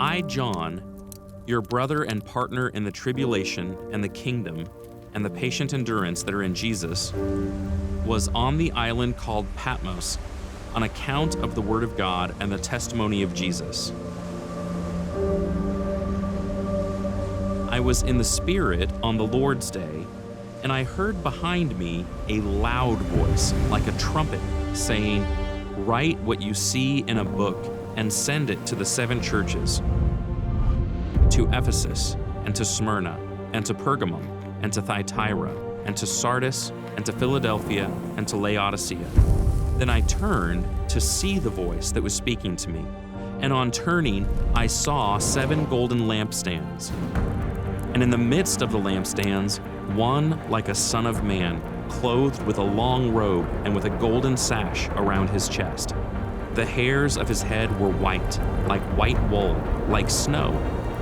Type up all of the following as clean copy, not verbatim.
I, John, your brother and partner in the tribulation and the kingdom and the patient endurance that are in Jesus, was on the island called Patmos on account of the word of God and the testimony of Jesus. I was in the Spirit on the Lord's day, and I heard behind me a loud voice like a trumpet saying, "Write what you see in a book and send it to the 7 churches, to Ephesus, and to Smyrna, and to Pergamum, and to Thyatira, and to Sardis, and to Philadelphia, and to Laodicea." Then I turned to see the voice that was speaking to me, and on turning, I saw 7 golden lampstands. And in the midst of the lampstands, one like a son of man, clothed with a long robe and with a golden sash around his chest. The hairs of his head were white, like white wool, like snow.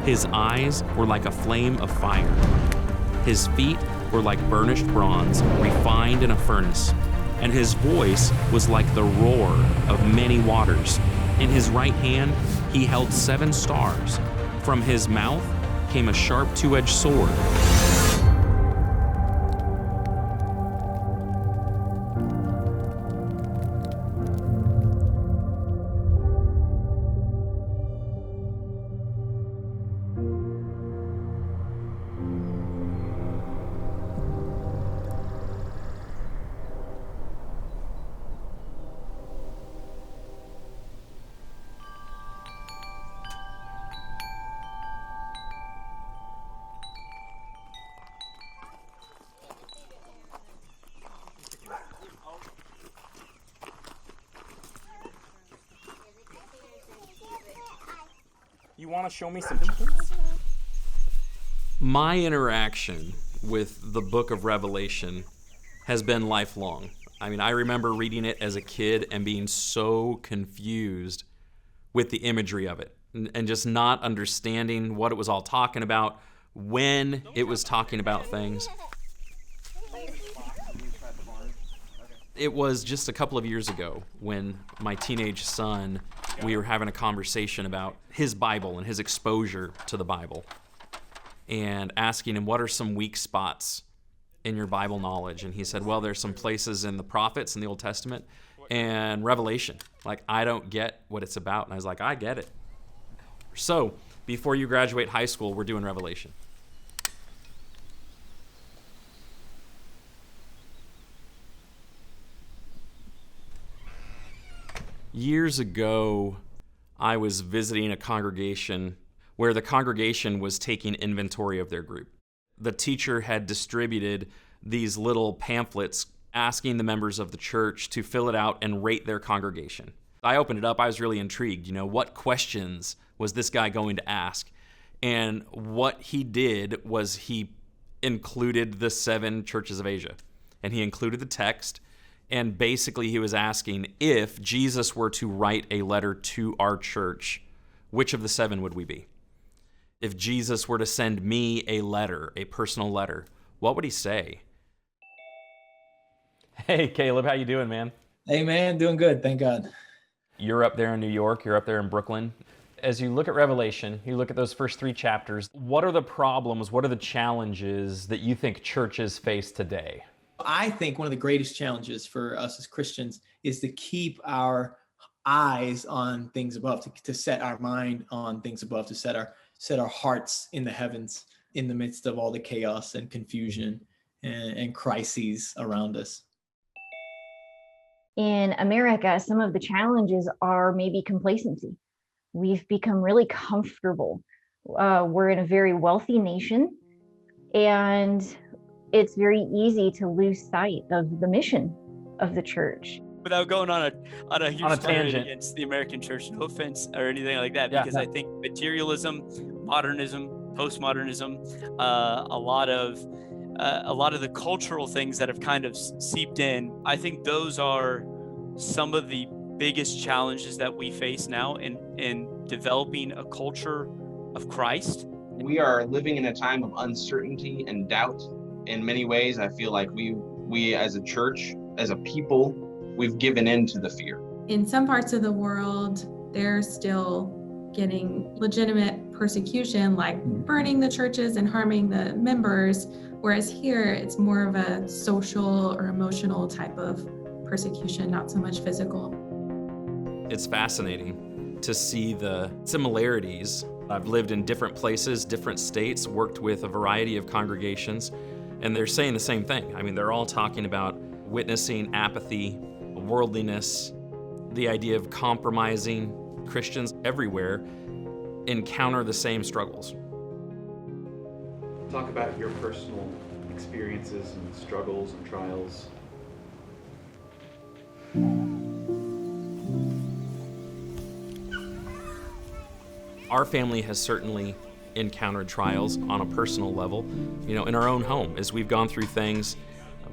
His eyes were like a flame of fire. His feet were like burnished bronze, refined in a furnace. And his voice was like the roar of many waters. In his right hand, he held 7 stars. From his mouth came a sharp 2-edged sword. You want to show me some chickens? My interaction with the book of Revelation has been lifelong. I mean, I remember reading it as a kid and being so confused with the imagery of it and just not understanding what it was all talking about, when it was talking about things. It was just a couple of years ago when my teenage son, we were having a conversation about his Bible and his exposure to the Bible, and asking him, what are some weak spots in your Bible knowledge? And he said, well, there's some places in the prophets in the Old Testament and Revelation. Like, I don't get what it's about. And I was like, I get it. So before you graduate high school, we're doing Revelation. Years ago, I was visiting a congregation where the congregation was taking inventory of their group. The teacher had distributed these little pamphlets asking the members of the church to fill it out and rate their congregation. I opened it up, I was really intrigued. What questions was this guy going to ask? And what he did was he included the 7 churches of Asia. And he included the text. And basically he was asking, if Jesus were to write a letter to our church, which of the 7 would we be? If Jesus were to send me a letter, a personal letter, what would he say? Hey, Caleb, how you doing, man? Hey, man, doing good, thank God. You're up there in New York, you're up there in Brooklyn. As you look at Revelation, you look at those first 3 chapters, what are the problems, what are the challenges that you think churches face today? I think one of the greatest challenges for us as Christians is to keep our eyes on things above, to set our mind on things above, to set our hearts in the heavens in the midst of all the chaos and confusion and crises around us. In America, some of the challenges are maybe complacency. We've become really comfortable. We're in a very wealthy nation, and it's very easy to lose sight of the mission of the church. Without going on a huge tangent against the American church, no offense or anything like that, because I think materialism, modernism, postmodernism, a lot of the cultural things that have kind of seeped in, I think those are some of the biggest challenges that we face now in developing a culture of Christ. We are living in a time of uncertainty and doubt. In many ways, I feel like we as a church, as a people, we've given in to the fear. In some parts of the world, there's still getting legitimate persecution, like burning the churches and harming the members, whereas here it's more of a social or emotional type of persecution, not so much physical. It's fascinating to see the similarities. I've lived in different places, different states, worked with a variety of congregations, and they're saying the same thing. I mean, they're all talking about witnessing apathy, worldliness, the idea of compromising. Christians everywhere encounter the same struggles. Talk about your personal experiences and struggles and trials. Our family has certainly encountered trials on a personal level, you know, in our own home as we've gone through things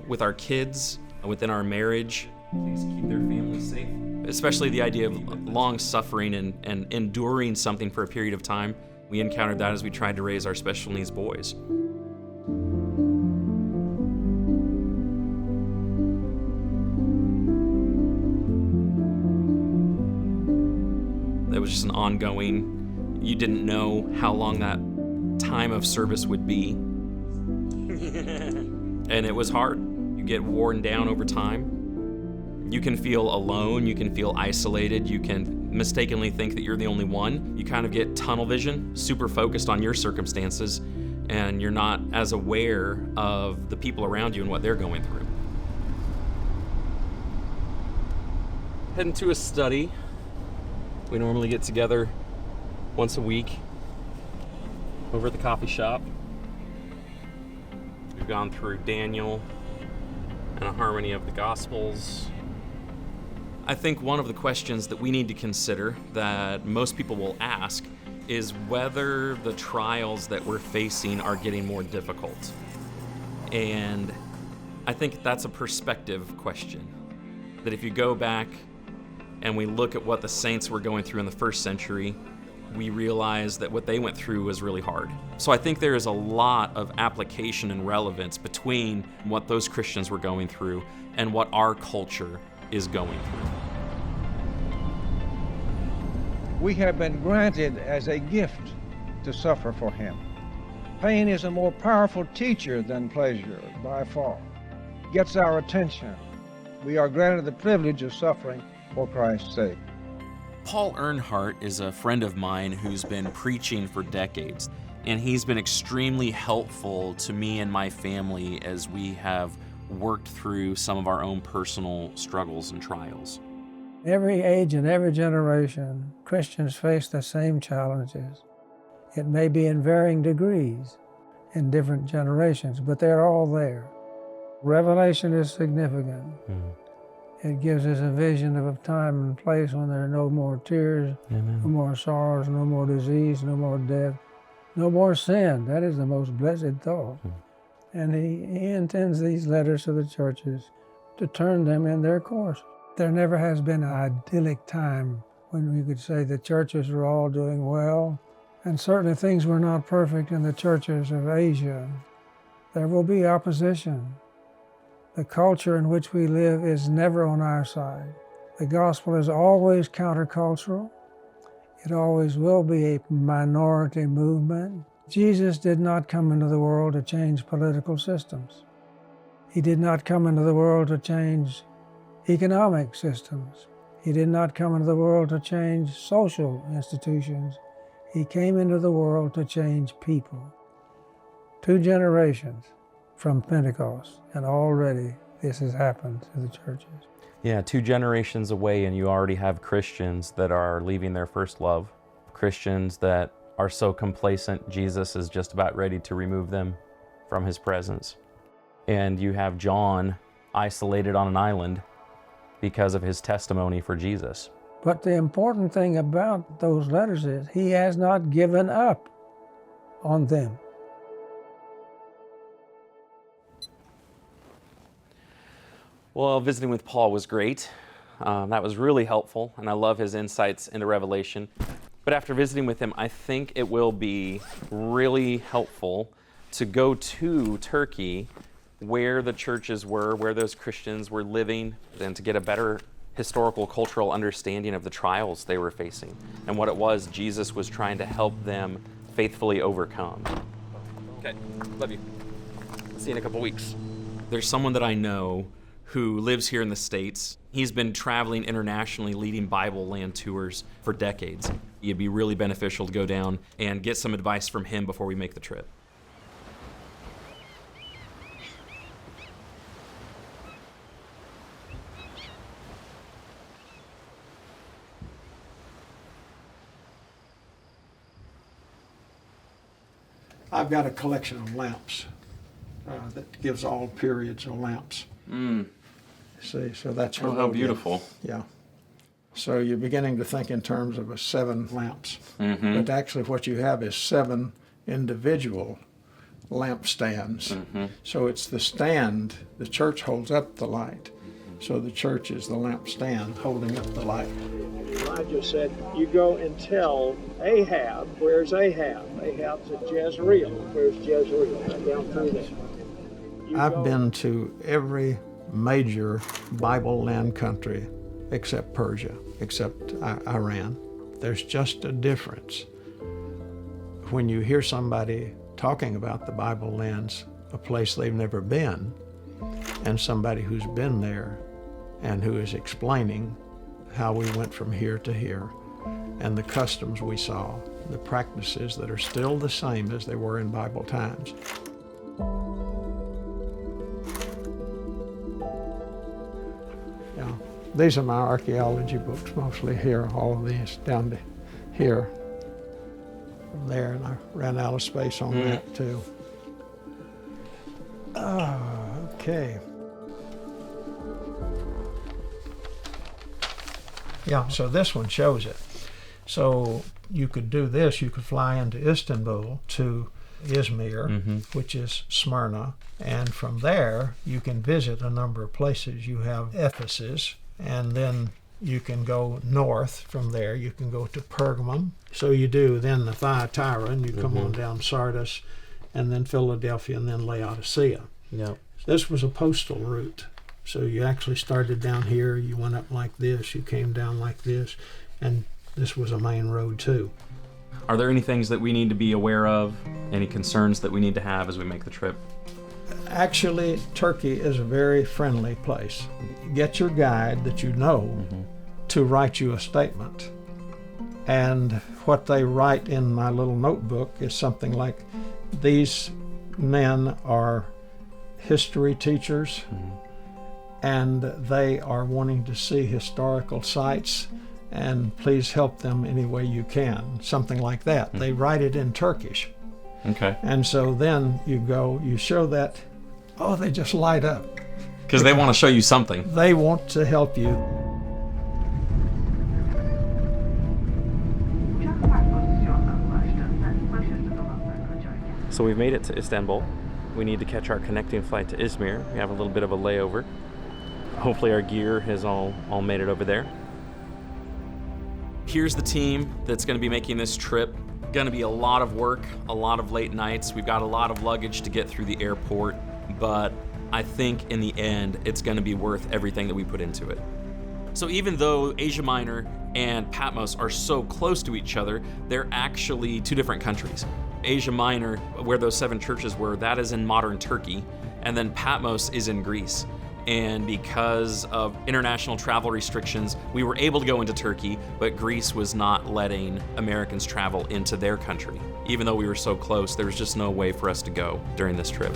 with our kids, within our marriage. Please keep their families safe. Especially the idea of long suffering and enduring something for a period of time. We encountered that as we tried to raise our special needs boys. It was just an ongoing, you didn't know how long that time of service would be. And it was hard. You get worn down over time. You can feel alone, you can feel isolated, you can mistakenly think that you're the only one. You kind of get tunnel vision, super focused on your circumstances, and you're not as aware of the people around you and what they're going through. Heading to a study. We normally get together once a week over at the coffee shop. We've gone through Daniel and a harmony of the Gospels. I think one of the questions that we need to consider that most people will ask is whether the trials that we're facing are getting more difficult. And I think that's a perspective question. That if you go back and we look at what the saints were going through in the first century, we realize that what they went through was really hard. So I think there is a lot of application and relevance between what those Christians were going through and what our culture is going through. We have been granted as a gift to suffer for him. Pain is a more powerful teacher than pleasure by far. Gets our attention. We are granted the privilege of suffering for Christ's sake. Paul Earnhardt is a friend of mine who's been preaching for decades, and he's been extremely helpful to me and my family as we have worked through some of our own personal struggles and trials. Every age and every generation, Christians face the same challenges. It may be in varying degrees in different generations, but they're all there. Revelation is significant. It gives us a vision of a time and place when there are no more tears, Amen. No more sorrows, no more disease, no more death, no more sin. That is the most blessed thought. And he intends these letters to the churches to turn them in their course. There never has been an idyllic time when we could say the churches are all doing well, and certainly things were not perfect in the churches of Asia. There will be opposition. The culture in which we live is never on our side. The gospel is always countercultural. It always will be a minority movement. Jesus did not come into the world to change political systems. He did not come into the world to change economic systems. He did not come into the world to change social institutions. He came into the world to change people. 2 generations from Pentecost, and already this has happened to the churches. Yeah, 2 generations away and you already have Christians that are leaving their first love. Christians that are so complacent, Jesus is just about ready to remove them from his presence. And you have John isolated on an island because of his testimony for Jesus. But the important thing about those letters is he has not given up on them. Well, visiting with Paul was great. That was really helpful, and I love his insights into Revelation. But after visiting with him, I think it will be really helpful to go to Turkey, where the churches were, where those Christians were living, and to get a better historical, cultural understanding of the trials they were facing and what it was Jesus was trying to help them faithfully overcome. Okay, love you. See you in a couple weeks. There's someone that I know who lives here in the States. He's been traveling internationally, leading Bible land tours for decades. It'd be really beneficial to go down and get some advice from him before we make the trip. I've got a collection of lamps that gives all periods of lamps. See, so that's Oh, how beautiful. Yeah. So you're beginning to think in terms of 7 lamps. But actually what you have is 7 individual lampstands. So it's the stand, the church holds up the light. So the church is the lampstand holding up the light. Elijah said, you go and tell Ahab, where's Ahab? Ahab's at Jezreel. Where's Jezreel? Right down through there. I've been to every major Bible land country except Persia, except Iran. There's just a difference when you hear somebody talking about the Bible lands, a place they've never been, and somebody who's been there and who is explaining how we went from here to here and the customs we saw, the practices that are still the same as they were in Bible times. Yeah, these are my archaeology books, mostly here, all of these down to here, from there, and I ran out of space on that too. Okay. Yeah, so this one shows it. So you could do this, you could fly into Istanbul to Izmir, which is Smyrna, and from there you can visit a number of places. You have Ephesus, and then you can go north from there. You can go to Pergamum. So you do then the Thyatira, and you come on down Sardis, and then Philadelphia, and then Laodicea. Yep. This was a postal route. So you actually started down here, you went up like this, you came down like this, and this was a main road too. Are there any things that we need to be aware of? Any concerns that we need to have as we make the trip? Actually, Turkey is a very friendly place. Get your guide that you know to write you a statement. And what they write in my little notebook is something like, these men are history teachers, and they are wanting to see historical sites, and please help them any way you can. Something like that. They write it in Turkish. Okay. And so then you go, you show that, oh, they just light up. Because they want to show you something. They want to help you. So we've made it to Istanbul. We need to catch our connecting flight to Izmir. We have a little bit of a layover. Hopefully our gear has all made it over there. Here's the team that's going to be making this trip. Going to be a lot of work, a lot of late nights. We've got a lot of luggage to get through the airport, but I think in the end, it's going to be worth everything that we put into it. So even though Asia Minor and Patmos are so close to each other, they're actually 2 different countries. Asia Minor, where those 7 churches were, that is in modern Turkey, and then Patmos is in Greece. And because of international travel restrictions, we were able to go into Turkey, but Greece was not letting Americans travel into their country. Even though we were so close, there was just no way for us to go during this trip.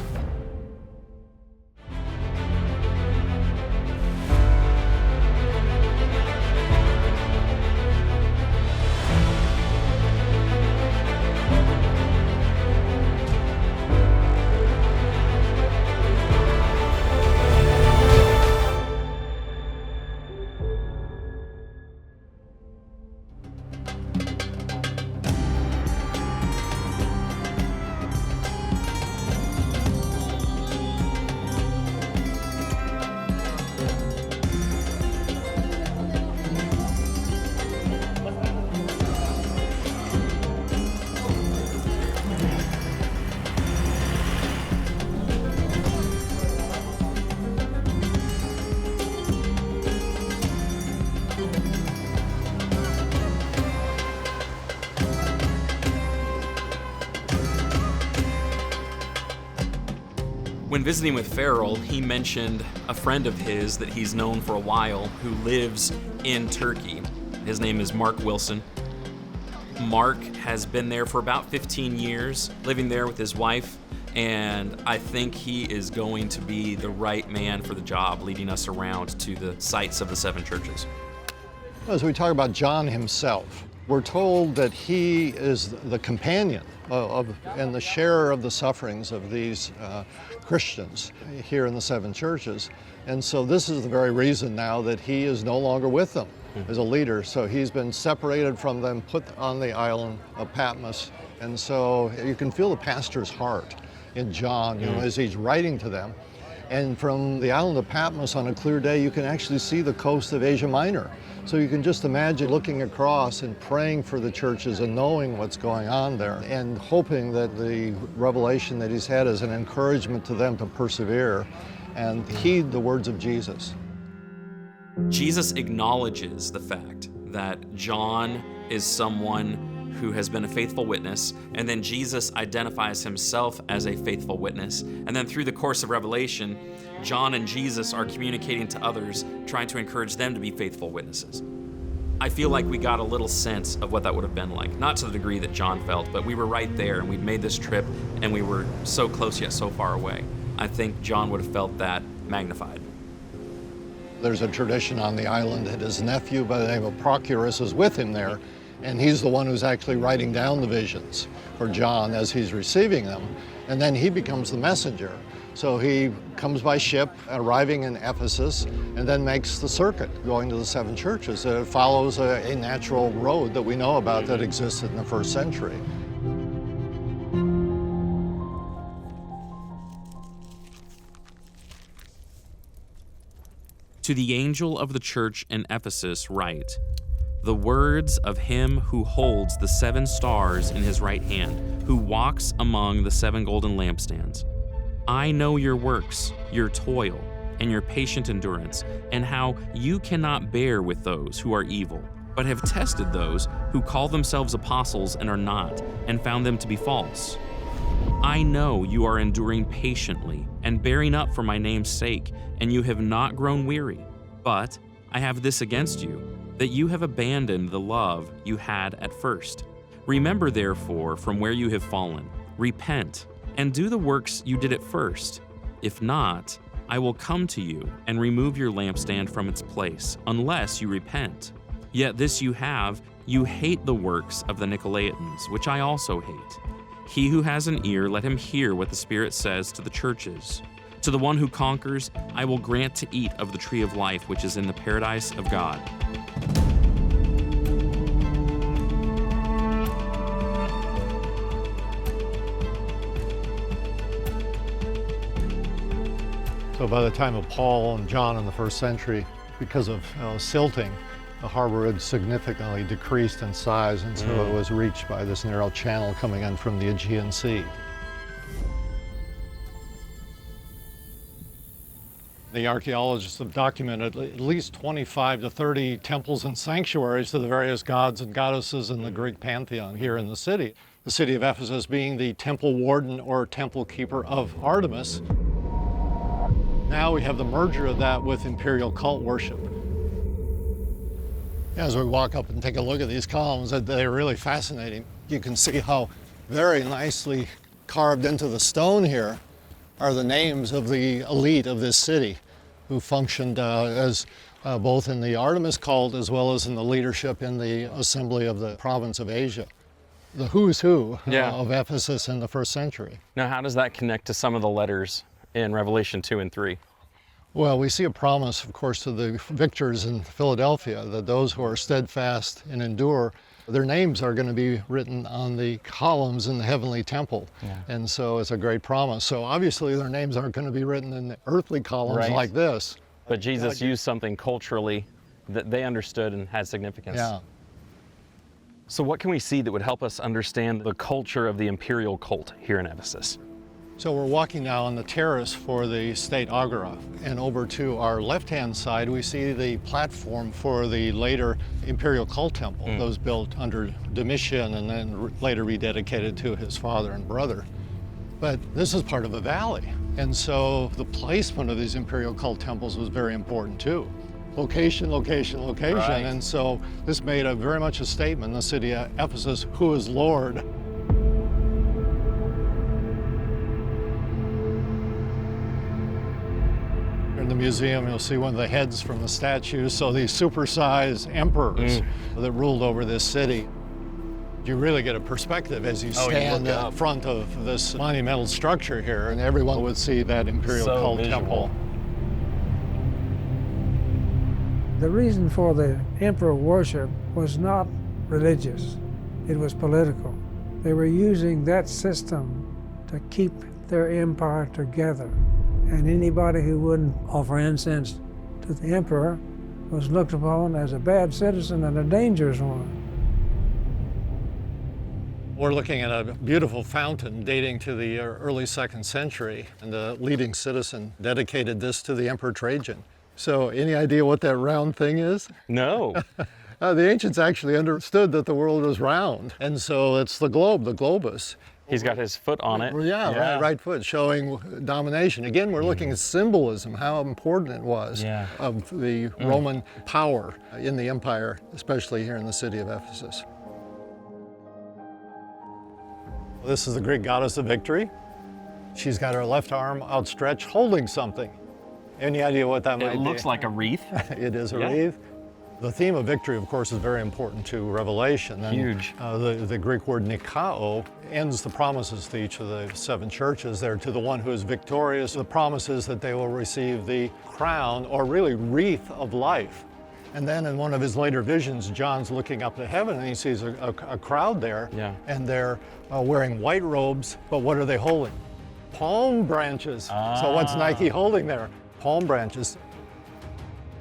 When visiting with Farrell, he mentioned a friend of his that he's known for a while who lives in Turkey. His name is Mark Wilson. Mark has been there for about 15 years, living there with his wife, and I think he is going to be the right man for the job, leading us around to the sites of the 7 churches. As we talk about John himself, we're told that he is the companion and the sharer of the sufferings of these Christians here in the 7 churches. And so this is the very reason now that he is no longer with them as a leader. So he's been separated from them, put on the island of Patmos. And so you can feel the pastor's heart in John, you know, as he's writing to them. And from the island of Patmos on a clear day, you can actually see the coast of Asia Minor. So you can just imagine looking across and praying for the churches and knowing what's going on there and hoping that the revelation that he's had is an encouragement to them to persevere and heed the words of Jesus. Jesus acknowledges the fact that John is someone who has been a faithful witness, and then Jesus identifies himself as a faithful witness. And then through the course of Revelation, John and Jesus are communicating to others, trying to encourage them to be faithful witnesses. I feel like we got a little sense of what that would have been like. Not to the degree that John felt, but we were right there and we'd made this trip and we were so close yet so far away. I think John would have felt that magnified. There's a tradition on the island that his nephew by the name of Procurus is with him there, and he's the one who's actually writing down the visions for John as he's receiving them, and then he becomes the messenger. So he comes by ship, arriving in Ephesus, and then makes the circuit, going to the 7 churches. It follows a natural road that we know about that existed in the 1st century. To the angel of the church in Ephesus write, the words of him who holds the 7 stars in his right hand, who walks among the 7 golden lampstands. I know your works, your toil, and your patient endurance, and how you cannot bear with those who are evil, but have tested those who call themselves apostles and are not, and found them to be false. I know you are enduring patiently and bearing up for my name's sake, and you have not grown weary. But I have this against you, that you have abandoned the love you had at first. Remember, therefore, from where you have fallen, repent, and do the works you did at first. If not, I will come to you and remove your lampstand from its place, unless you repent. Yet this you have, you hate the works of the Nicolaitans, which I also hate. He who has an ear, let him hear what the Spirit says to the churches. To the one who conquers, I will grant to eat of the tree of life, which is in the paradise of God. So by the time of Paul and John in the 1st century, because of silting, the harbor had significantly decreased in size, and so it was reached by this narrow channel coming in from the Aegean Sea. The archaeologists have documented at least 25 to 30 temples and sanctuaries to the various gods and goddesses in the Greek pantheon here in the city. The city of Ephesus being the temple warden or temple keeper of Artemis. Now we have the merger of that with imperial cult worship. As we walk up and take a look at these columns, they're really fascinating. You can see how very nicely carved into the stone here are the names of the elite of this city who functioned as both in the Artemis cult as well as in the leadership in the assembly of the province of Asia. The who's who of Ephesus in the 1st century. Now, how does that connect to some of the letters in Revelation 2 and 3? Well, we see a promise, of course, to the victors in Philadelphia, that those who are steadfast and endure, their names are going to be written on the columns in the heavenly temple. And so it's a great promise. So obviously their names aren't going to be written in the earthly columns like this. But Jesus used something culturally that they understood and had significance. So what can we see that would help us understand the culture of the imperial cult here in Ephesus? So we're walking now on the terrace for the state agora, and over to our left-hand side we see the platform for the later imperial cult temple, those built under Domitian and then later rededicated to his father and brother. But this is part of a valley. And so the placement of these imperial cult temples was very important too. Location, location, location. Right. And so this made very much a statement in the city of Ephesus, who is Lord? In the museum, you'll see one of the heads from the statues. So these supersized emperors that ruled over this city. You really get a perspective as you stand in front of this monumental structure here, and everyone would see that imperial cult temple. The reason for the emperor worship was not religious, it was political. They were using that system to keep their empire together. And anybody who wouldn't offer incense to the emperor was looked upon as a bad citizen and a dangerous one. We're looking at a beautiful fountain dating to the early 2nd century, and the leading citizen dedicated this to the Emperor Trajan. So any idea what that round thing is? No. The ancients actually understood that the world was round, and so it's the globe, the globus. He's got his foot on it. Yeah, right foot, showing domination. Again, we're looking at symbolism, how important it was of the Roman power in the empire, especially here in the city of Ephesus. This is the Greek goddess of victory. She's got her left arm outstretched, holding something. Any idea what that might be? It looks like a wreath. It is a wreath. The theme of victory, of course, is very important to Revelation. And, huge. The Greek word nikao ends the promises to each of the 7 churches there. To the one who is victorious, the promises that they will receive the crown, or really wreath of life. And then in one of his later visions, John's looking up to heaven and he sees a crowd there. And they're wearing white robes, but what are they holding? Palm branches. So what's Nike holding there? Palm branches.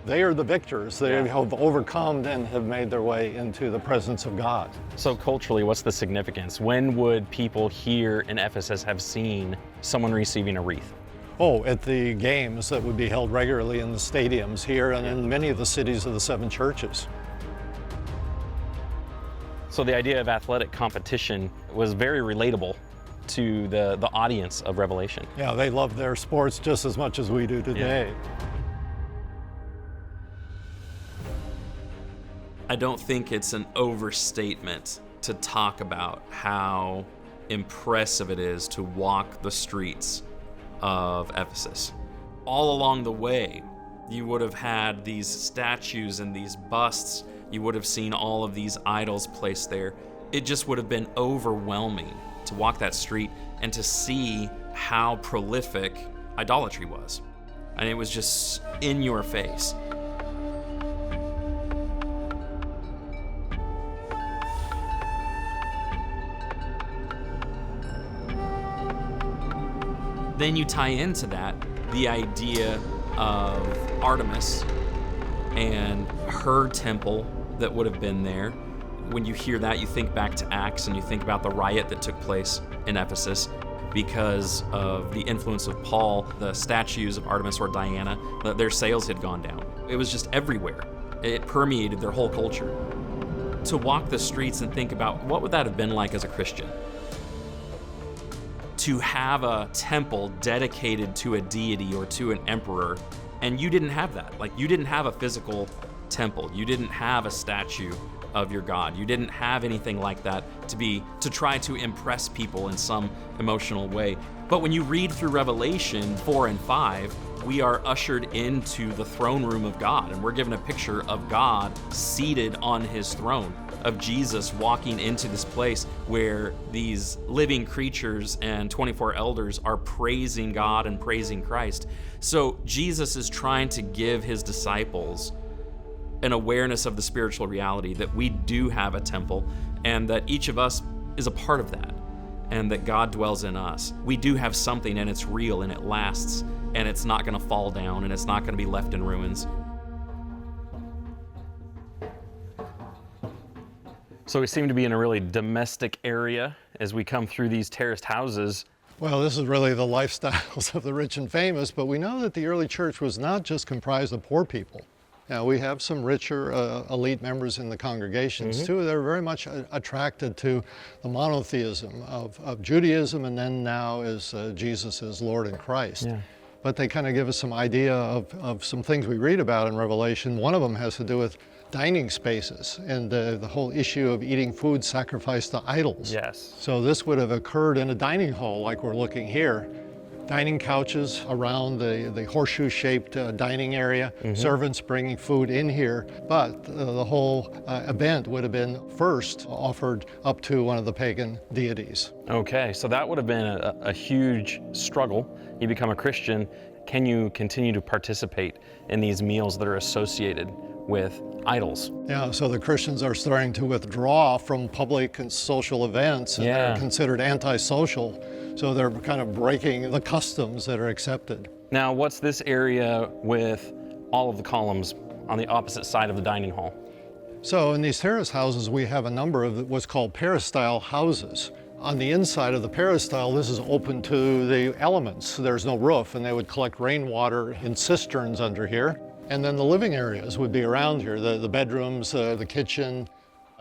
They are the victors. They have overcome and have made their way into the presence of God. So culturally, what's the significance? When would people here in Ephesus have seen someone receiving a wreath? Oh, at the games that would be held regularly in the stadiums here and in many of the cities of the 7 churches. So the idea of athletic competition was very relatable to the audience of Revelation. Yeah, they love their sports just as much as we do today. I don't think it's an overstatement to talk about how impressive it is to walk the streets of Ephesus. All along the way, you would have had these statues and these busts. You would have seen all of these idols placed there. It just would have been overwhelming to walk that street and to see how prolific idolatry was. And it was just in your face. Then you tie into that the idea of Artemis and her temple that would have been there. When you hear that, you think back to Acts and you think about the riot that took place in Ephesus because of the influence of Paul. The statues of Artemis or Diana, their sales had gone down. It was just everywhere. It permeated their whole culture. To walk the streets and think about what would that have been like as a Christian? To have a temple dedicated to a deity or to an emperor, and you didn't have that. Like, you didn't have a physical temple. You didn't have a statue of your God. You didn't have anything like that to try to impress people in some emotional way. But when you read through Revelation 4 and 5, we are ushered into the throne room of God, and we're given a picture of God seated on his throne, of Jesus walking into this place where these living creatures and 24 elders are praising God and praising Christ. So Jesus is trying to give his disciples an awareness of the spiritual reality that we do have a temple and that each of us is a part of that, and that God dwells in us. We do have something, and it's real and it lasts, and it's not going to fall down, and it's not going to be left in ruins. So we seem to be in a really domestic area as we come through these terraced houses. Well, this is really the lifestyles of the rich and famous, but we know that the early church was not just comprised of poor people. Now, we have some richer elite members in the congregations too. They're very much attracted to the monotheism of Judaism, and then now is Jesus is Lord and Christ. Yeah. But they kind of give us some idea of some things we read about in Revelation. One of them has to do with dining spaces and the whole issue of eating food sacrificed to idols. Yes. So this would have occurred in a dining hall like we're looking here. Dining couches around the horseshoe-shaped dining area, servants bringing food in here, but the whole event would have been first offered up to one of the pagan deities. Okay, so that would have been a huge struggle. You become a Christian, can you continue to participate in these meals that are associated with idols? Yeah, so the Christians are starting to withdraw from public and social events and they're considered antisocial. So they're kind of breaking the customs that are accepted. Now, what's this area with all of the columns on the opposite side of the dining hall? So in these terrace houses, we have a number of what's called peristyle houses. On the inside of the peristyle, this is open to the elements. There's no roof, and they would collect rainwater in cisterns under here. And then the living areas would be around here, the bedrooms, the kitchen.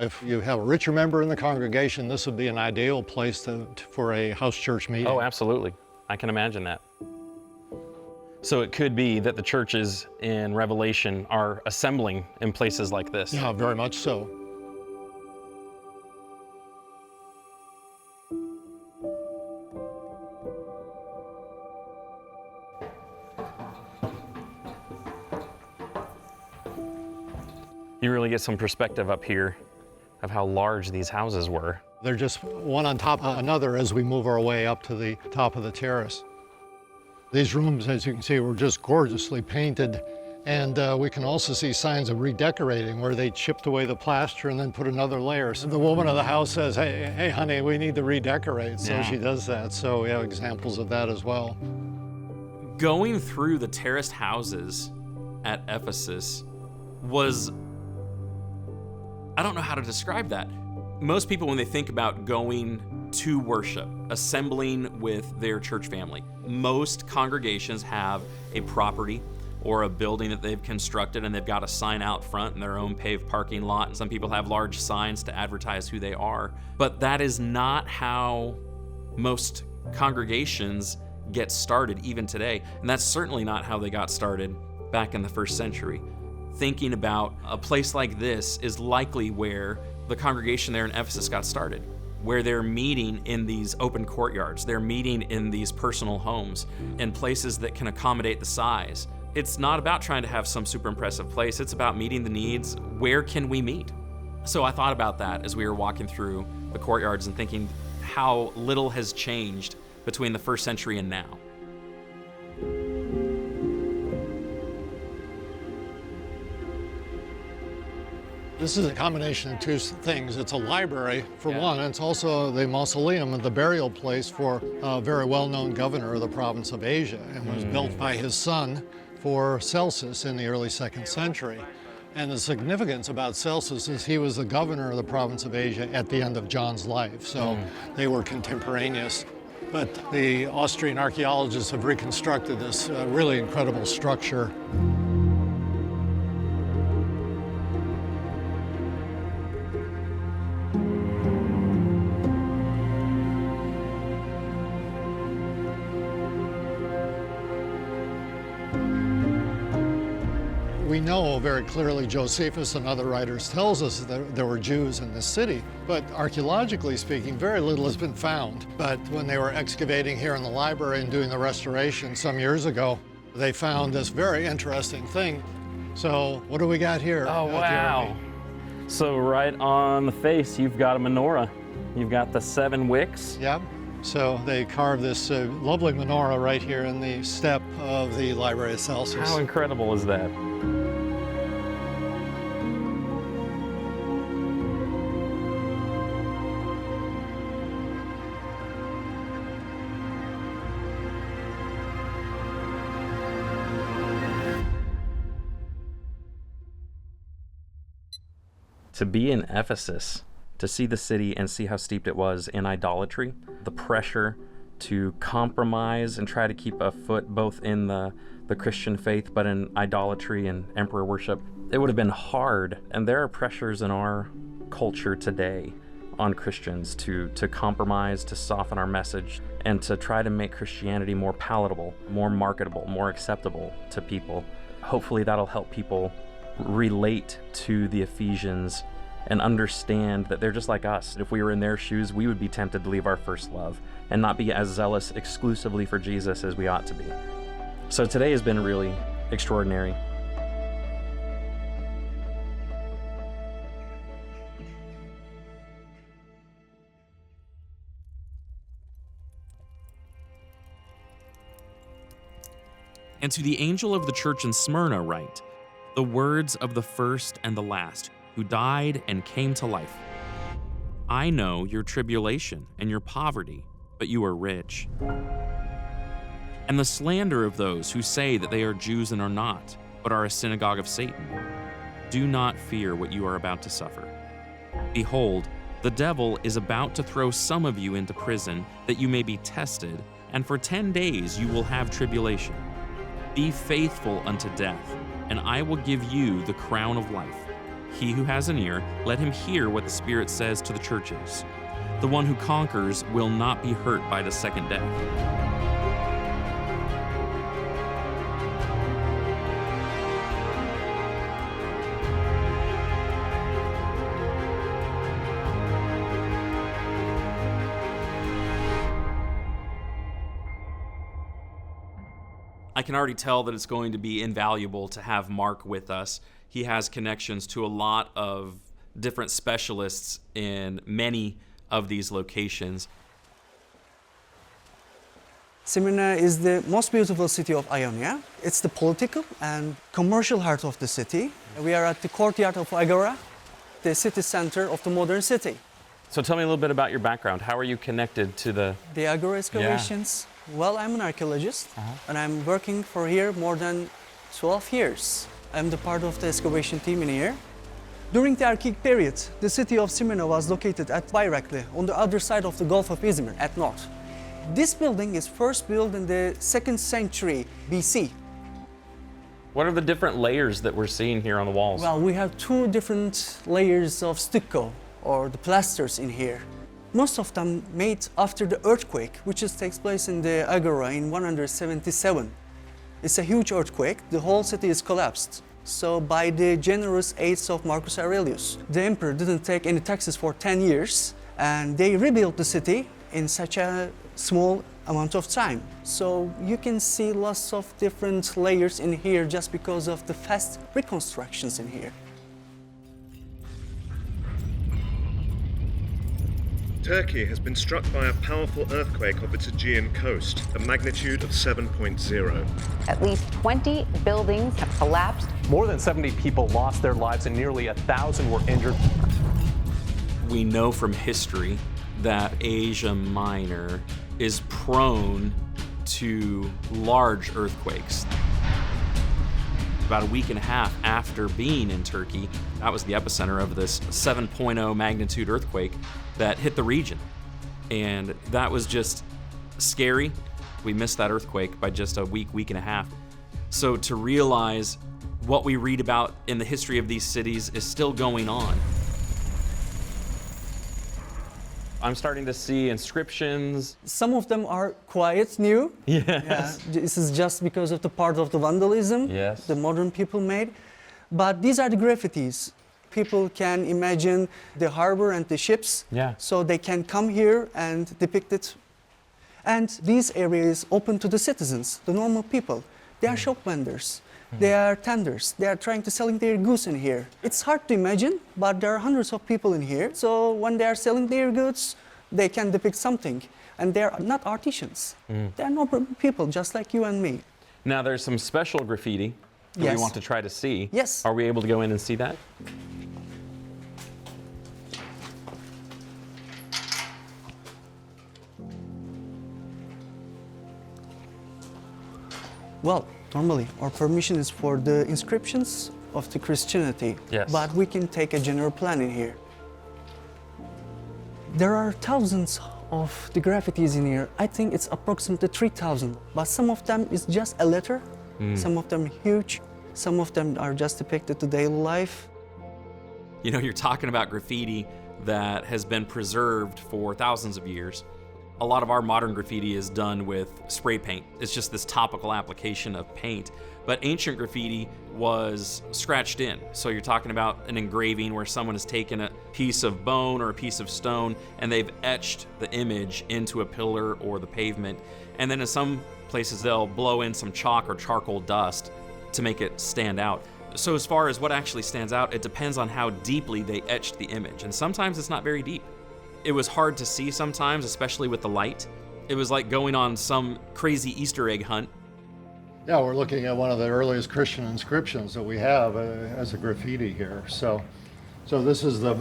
If you have a richer member in the congregation, this would be an ideal place for a house church meeting. Oh, absolutely. I can imagine that. So it could be that the churches in Revelation are assembling in places like this. Yeah, very much so. You really get some perspective up here of how large these houses were. They're just one on top of another as we move our way up to the top of the terrace. These rooms, as you can see, were just gorgeously painted, and we can also see signs of redecorating where they chipped away the plaster and then put another layer. So the woman of the house says, hey honey, we need to redecorate. So she does that. So we have examples of that as well. Going through the terraced houses at Ephesus was, I don't know how to describe that. Most people, when they think about going to worship, assembling with their church family, most congregations have a property or a building that they've constructed and they've got a sign out front in their own paved parking lot, and some people have large signs to advertise who they are. But that is not how most congregations get started even today, and that's certainly not how they got started back in the first century. Thinking about a place like this is likely where the congregation there in Ephesus got started, where they're meeting in these open courtyards, they're meeting in these personal homes, in places that can accommodate the size. It's not about trying to have some super impressive place, it's about meeting the needs. Where can we meet? So I thought about that as we were walking through the courtyards and thinking how little has changed between the first century and now. This is a combination of two things. It's a library, for one, and it's also the mausoleum and the burial place for a very well-known governor of the province of Asia, and was built by his son for Celsus in the early 2nd century. And the significance about Celsus is he was the governor of the province of Asia at the end of John's life, so they were contemporaneous. But the Austrian archaeologists have reconstructed this really incredible structure. We know very clearly, Josephus and other writers tells us that there were Jews in this city, but archaeologically speaking, very little has been found. But when they were excavating here in the library and doing the restoration some years ago, they found this very interesting thing. So what do we got here? Oh, wow. Jeremy? So right on the face, you've got a menorah. You've got the 7 wicks. Yep. So they carved this lovely menorah right here in the step of the Library of Celsus. How incredible is that? To be in Ephesus, to see the city and see how steeped it was in idolatry, the pressure to compromise and try to keep a foot both in the Christian faith, but in idolatry and emperor worship. It would have been hard, and there are pressures in our culture today on Christians to compromise, to soften our message, and to try to make Christianity more palatable, more marketable, more acceptable to people. Hopefully that'll help people relate to the Ephesians and understand that they're just like us. If we were in their shoes, we would be tempted to leave our first love and not be as zealous exclusively for Jesus as we ought to be. So today has been really extraordinary. And to the angel of the church in Smyrna write, the words of the first and the last, who died and came to life. I know your tribulation and your poverty, but you are rich. And the slander of those who say that they are Jews and are not, but are a synagogue of Satan. Do not fear what you are about to suffer. Behold, the devil is about to throw some of you into prison, that you may be tested, and for 10 days you will have tribulation. Be faithful unto death, and I will give you the crown of life. He who has an ear, let him hear what the Spirit says to the churches. The one who conquers will not be hurt by the second death. I can already tell that it's going to be invaluable to have Mark with us. He has connections to a lot of different specialists in many of these locations. Smyrna is the most beautiful city of Ionia. It's the political and commercial heart of the city. We are at the courtyard of Agora, the city center of the modern city. So tell me a little bit about your background. How are you connected to the Agora excavations? Yeah. Well, I'm an archaeologist, and I'm working for here more than 12 years. I'm the part of the excavation team in here. During the Archaic period, the city of Smyrna was located at Bayrakli, on the other side of the Gulf of Izmir, at north. This building is first built in the 2nd century BC. What are the different layers that we're seeing here on the walls? Well, we have 2 different layers of stucco, or the plasters in here. Most of them made after the earthquake, which takes place in the Agora in 177. It's a huge earthquake. The whole city is collapsed. So by the generous aids of Marcus Aurelius, the emperor didn't take any taxes for 10 years, and they rebuilt the city in such a small amount of time. So you can see lots of different layers in here just because of the fast reconstructions in here. Turkey has been struck by a powerful earthquake off its Aegean coast, a magnitude of 7.0. At least 20 buildings have collapsed. More than 70 people lost their lives and nearly 1,000 were injured. We know from history that Asia Minor is prone to large earthquakes. About a week and a half after being in Turkey, that was the epicenter of this 7.0 magnitude earthquake that hit the region. And that was just scary. We missed that earthquake by just a week and a half. So to realize what we read about in the history of these cities is still going on. I'm starting to see inscriptions. Some of them are quite new. Yes. Yeah, this is just because of the part of the vandalism the modern people made. But these are the graffitis. People can imagine the harbor and the ships, so they can come here and depict it. And these areas open to the citizens, the normal people. They are shop vendors. They are tenders. They are trying to selling their goods in here. It's hard to imagine, but there are hundreds of people in here. So when they are selling their goods, they can depict something. And they're not artisans. They're normal people, just like you and me. Now there's some special graffiti that we want to try to see. Yes. Are we able to go in and see that? Well, normally our permission is for the inscriptions of the Christianity, but we can take a general plan in here. There are thousands of the graffitis in here, I think it's approximately 3,000. But some of them is just a letter, some of them huge, some of them are just depicted to daily life. You know, you're talking about graffiti that has been preserved for thousands of years. A lot of our modern graffiti is done with spray paint. It's just this topical application of paint. But ancient graffiti was scratched in. So you're talking about an engraving where someone has taken a piece of bone or a piece of stone and they've etched the image into a pillar or the pavement. And then in some places they'll blow in some chalk or charcoal dust to make it stand out. So as far as what actually stands out, it depends on how deeply they etched the image. And sometimes it's not very deep. It was hard to see sometimes, especially with the light. It was like going on some crazy Easter egg hunt. Yeah, we're looking at one of the earliest Christian inscriptions that we have as a graffiti here. So this is the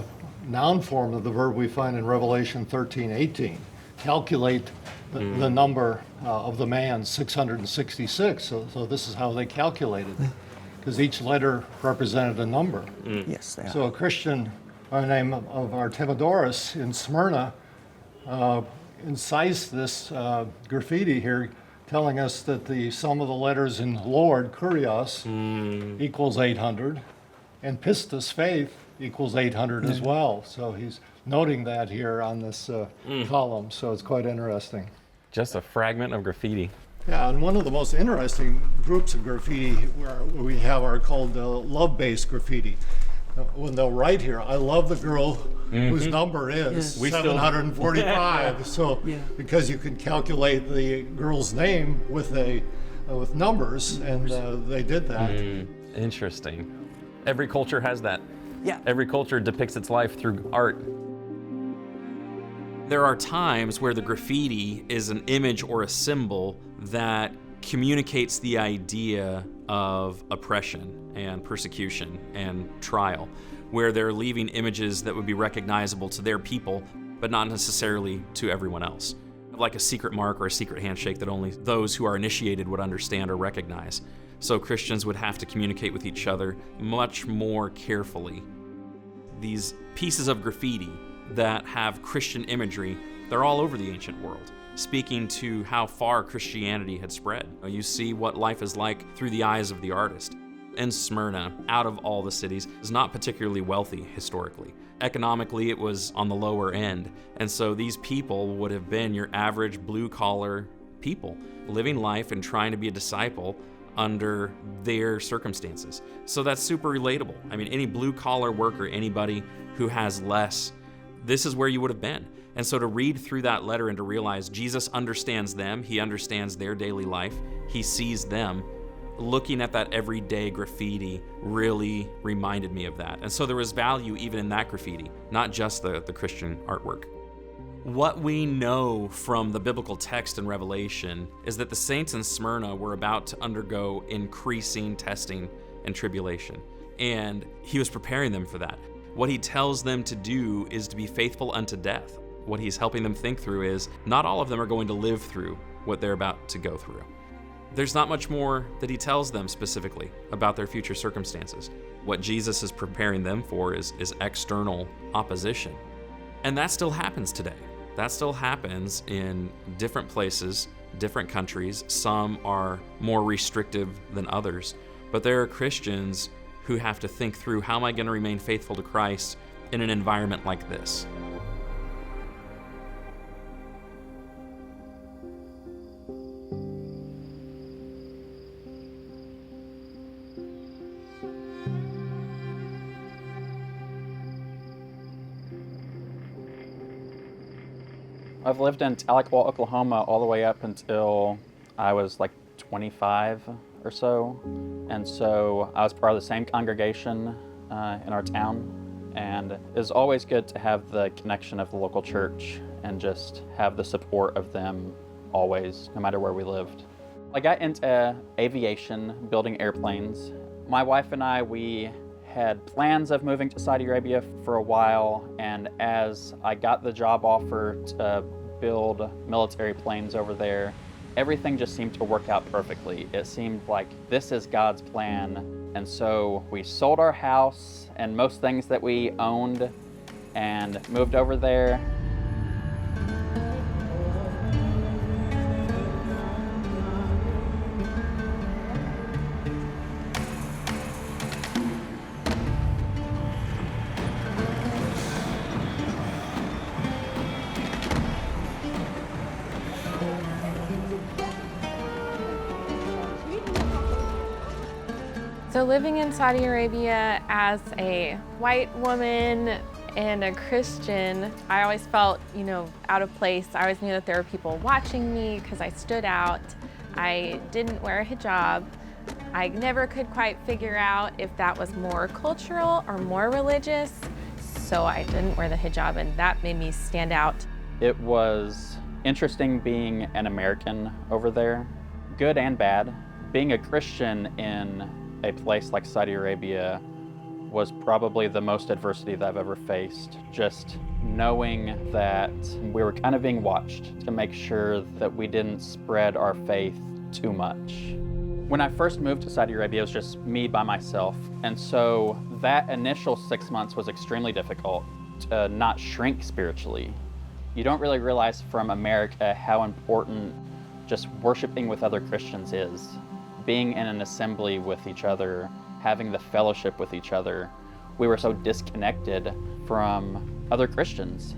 noun form of the verb we find in Revelation 13:18. Calculate the number of the man, 666. So this is how they calculated it, because each letter represented a number. Yes, they are. So a Christian by the name of Artemidorus in Smyrna incised this graffiti here, telling us that the sum of the letters in Lord, Kurios, equals 800, and pistis, faith, equals 800 as well. So he's noting that here on this column, so it's quite interesting. Just a fragment of graffiti. Yeah, and one of the most interesting groups of graffiti where we have are called love-based graffiti. When they'll write here, I love the girl whose number is 745. So because you can calculate the girl's name with numbers, and they did that. Interesting. Every culture has that. Yeah. Every culture depicts its life through art. There are times where the graffiti is an image or a symbol that communicates the idea of oppression and persecution and trial, where they're leaving images that would be recognizable to their people, but not necessarily to everyone else. Like a secret mark or a secret handshake that only those who are initiated would understand or recognize. So Christians would have to communicate with each other much more carefully. These pieces of graffiti that have Christian imagery, they're all over the ancient world, speaking to how far Christianity had spread. You see what life is like through the eyes of the artist. And Smyrna, out of all the cities, is not particularly wealthy historically. Economically, it was on the lower end. And so these people would have been your average blue-collar people, living life and trying to be a disciple under their circumstances. So that's super relatable. I mean, any blue-collar worker, anybody who has less, this is where you would have been. And so to read through that letter and to realize Jesus understands them, he understands their daily life, he sees them, looking at that everyday graffiti really reminded me of that. And so there was value even in that graffiti, not just the Christian artwork. What we know from the biblical text in Revelation is that the saints in Smyrna were about to undergo increasing testing and tribulation. And he was preparing them for that. What he tells them to do is to be faithful unto death. What he's helping them think through is not all of them are going to live through what they're about to go through. There's not much more that he tells them specifically about their future circumstances. What Jesus is preparing them for is external opposition. And that still happens today. That still happens in different places, different countries. Some are more restrictive than others. But there are Christians who have to think through, how am I going to remain faithful to Christ in an environment like this? I've lived in Tahlequah, Oklahoma all the way up until I was like 25 or so. And so I was part of the same congregation in our town. And it was always good to have the connection of the local church and just have the support of them always, no matter where we lived. I got into aviation, building airplanes. My wife and I, we had plans of moving to Saudi Arabia for a while, and as I got the job offer to build military planes over there, everything just seemed to work out perfectly. It seemed like this is God's plan. And so we sold our house and most things that we owned and moved over there. So living in Saudi Arabia as a white woman and a Christian, I always felt, out of place. I always knew that there were people watching me because I stood out. I didn't wear a hijab. I never could quite figure out if that was more cultural or more religious. So I didn't wear the hijab, and that made me stand out. It was interesting being an American over there, good and bad. Being a Christian in a place like Saudi Arabia was probably the most adversity that I've ever faced. Just knowing that we were kind of being watched to make sure that we didn't spread our faith too much. When I first moved to Saudi Arabia, it was just me by myself. And so that initial 6 months was extremely difficult to not shrink spiritually. You don't really realize from America how important just worshiping with other Christians is. Being in an assembly with each other, having the fellowship with each other. We were so disconnected from other Christians.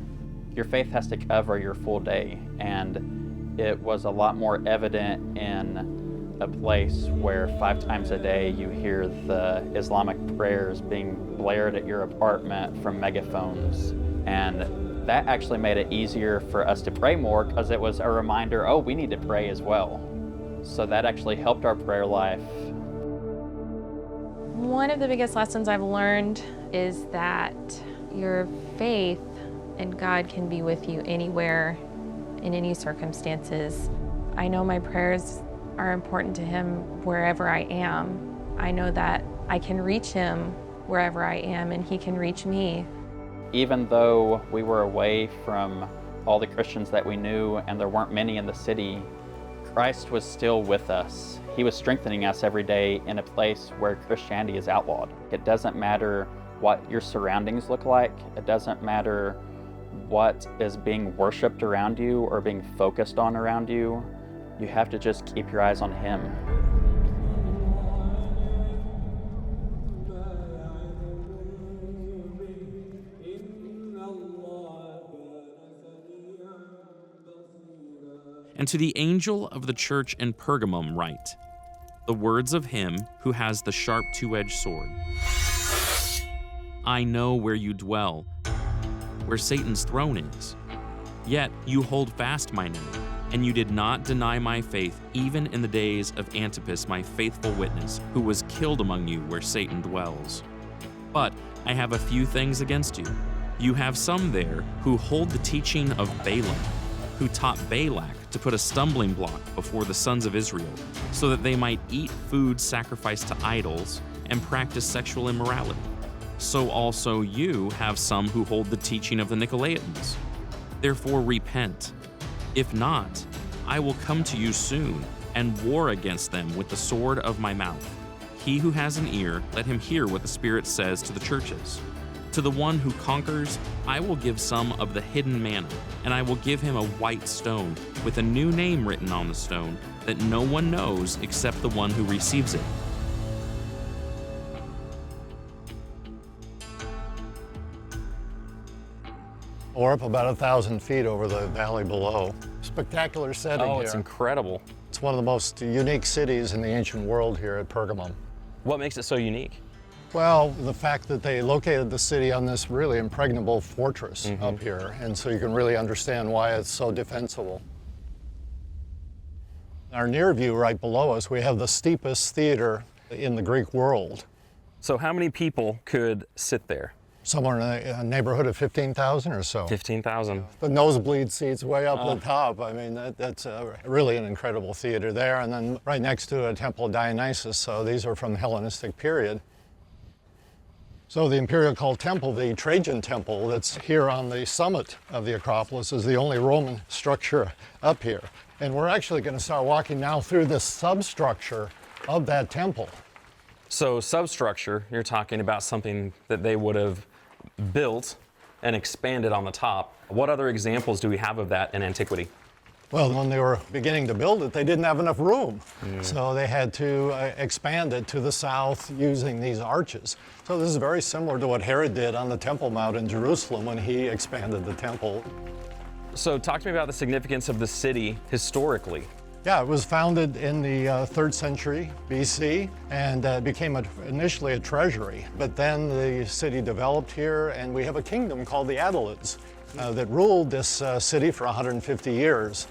Your faith has to cover your full day, and it was a lot more evident in a place where 5 times a day you hear the Islamic prayers being blared at your apartment from megaphones. And that actually made it easier for us to pray more because it was a reminder, oh, we need to pray as well. So that actually helped our prayer life. One of the biggest lessons I've learned is that your faith in God can be with you anywhere, in any circumstances. I know my prayers are important to Him wherever I am. I know that I can reach Him wherever I am, and He can reach me. Even though we were away from all the Christians that we knew and there weren't many in the city, Christ was still with us. He was strengthening us every day in a place where Christianity is outlawed. It doesn't matter what your surroundings look like. It doesn't matter what is being worshiped around you or being focused on around you. You have to just keep your eyes on Him. And to the angel of the church in Pergamum write, the words of Him who has the sharp two-edged sword. I know where you dwell, where Satan's throne is. Yet you hold fast my name, and you did not deny my faith even in the days of Antipas, my faithful witness, who was killed among you where Satan dwells. But I have a few things against you. You have some there who hold the teaching of Balaam, who taught Balak to put a stumbling block before the sons of Israel, so that they might eat food sacrificed to idols and practice sexual immorality. So also you have some who hold the teaching of the Nicolaitans. Therefore repent. If not, I will come to you soon and war against them with the sword of my mouth. He who has an ear, let him hear what the Spirit says to the churches. To the one who conquers, I will give some of the hidden manna, and I will give him a white stone with a new name written on the stone that no one knows except the one who receives it. We're up about 1,000 feet over the valley below. Spectacular setting here. Oh, it's incredible. It's one of the most unique cities in the ancient world here at Pergamum. What makes it so unique? Well, the fact that they located the city on this really impregnable fortress up here, and so you can really understand why it's so defensible. Our near view right below us, we have the steepest theater in the Greek world. So how many people could sit there? Somewhere in a neighborhood of 15,000 or so. 15,000. The nosebleed seats way up the top. I mean, that's really an incredible theater there. And then right next to it, a Temple of Dionysus. So these are from the Hellenistic period. So the imperial cult temple, the Trajan temple that's here on the summit of the Acropolis, is the only Roman structure up here. And we're actually going to start walking now through the substructure of that temple. So substructure, you're talking about something that they would have built and expanded on the top. What other examples do we have of that in antiquity? Well, when they were beginning to build it, they didn't have enough room. So they had to expand it to the south using these arches. So this is very similar to what Herod did on the Temple Mount in Jerusalem when he expanded the temple. So talk to me about the significance of the city historically. Yeah, it was founded in the 3rd century BC and became initially a treasury. But then the city developed here, and we have a kingdom called the Attalids that ruled this city for 150 years.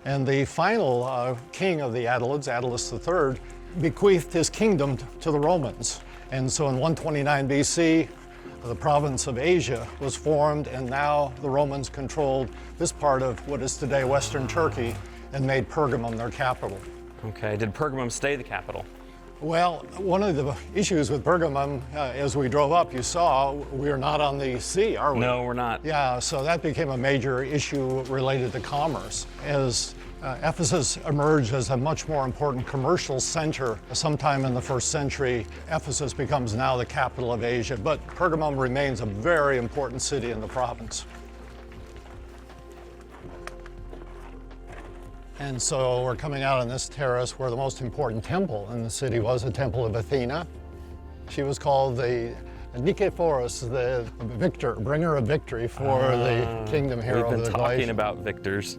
And the final king of the Attalids, Attalus III, bequeathed his kingdom to the Romans. And so in 129 BC, the province of Asia was formed, and now the Romans controlled this part of what is today Western Turkey and made Pergamum their capital. Okay, did Pergamum stay the capital? Well, one of the issues with Pergamum, as we drove up, you saw we are not on the sea, are we? No, we're not. Yeah, so that became a major issue related to commerce. As Ephesus emerged as a much more important commercial center sometime in the 1st century, Ephesus becomes now the capital of Asia, but Pergamum remains a very important city in the province. And so we're coming out on this terrace where the most important temple in the city was the Temple of Athena. She was called the Nikephoros, the victor, bringer of victory for the kingdom here over the We've been talking about victors.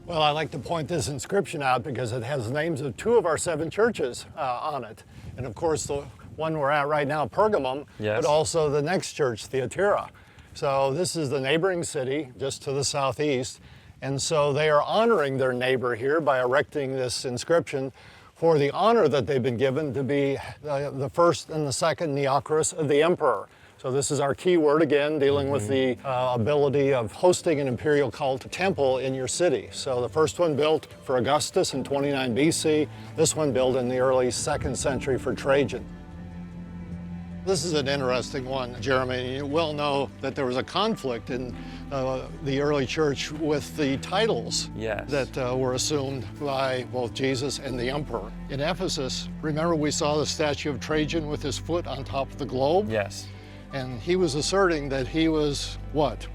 Well, I like to point this inscription out because it has names of 2 of our 7 churches on it. And of course, the one we're at right now, Pergamum, but also the next church, Thyatira. So this is the neighboring city just to the southeast. And so they are honoring their neighbor here by erecting this inscription for the honor that they've been given to be the first and the second neochorus of the emperor. So this is our key word again, dealing with the ability of hosting an imperial cult temple in your city. So the first one built for Augustus in 29 BC, this one built in the early 2nd century for Trajan. This is an interesting one, Jeremy. You well know that there was a conflict in the early church with the titles that were assumed by both Jesus and the emperor. In Ephesus, remember we saw the statue of Trajan with his foot on top of the globe? Yes. And he was asserting that he was what?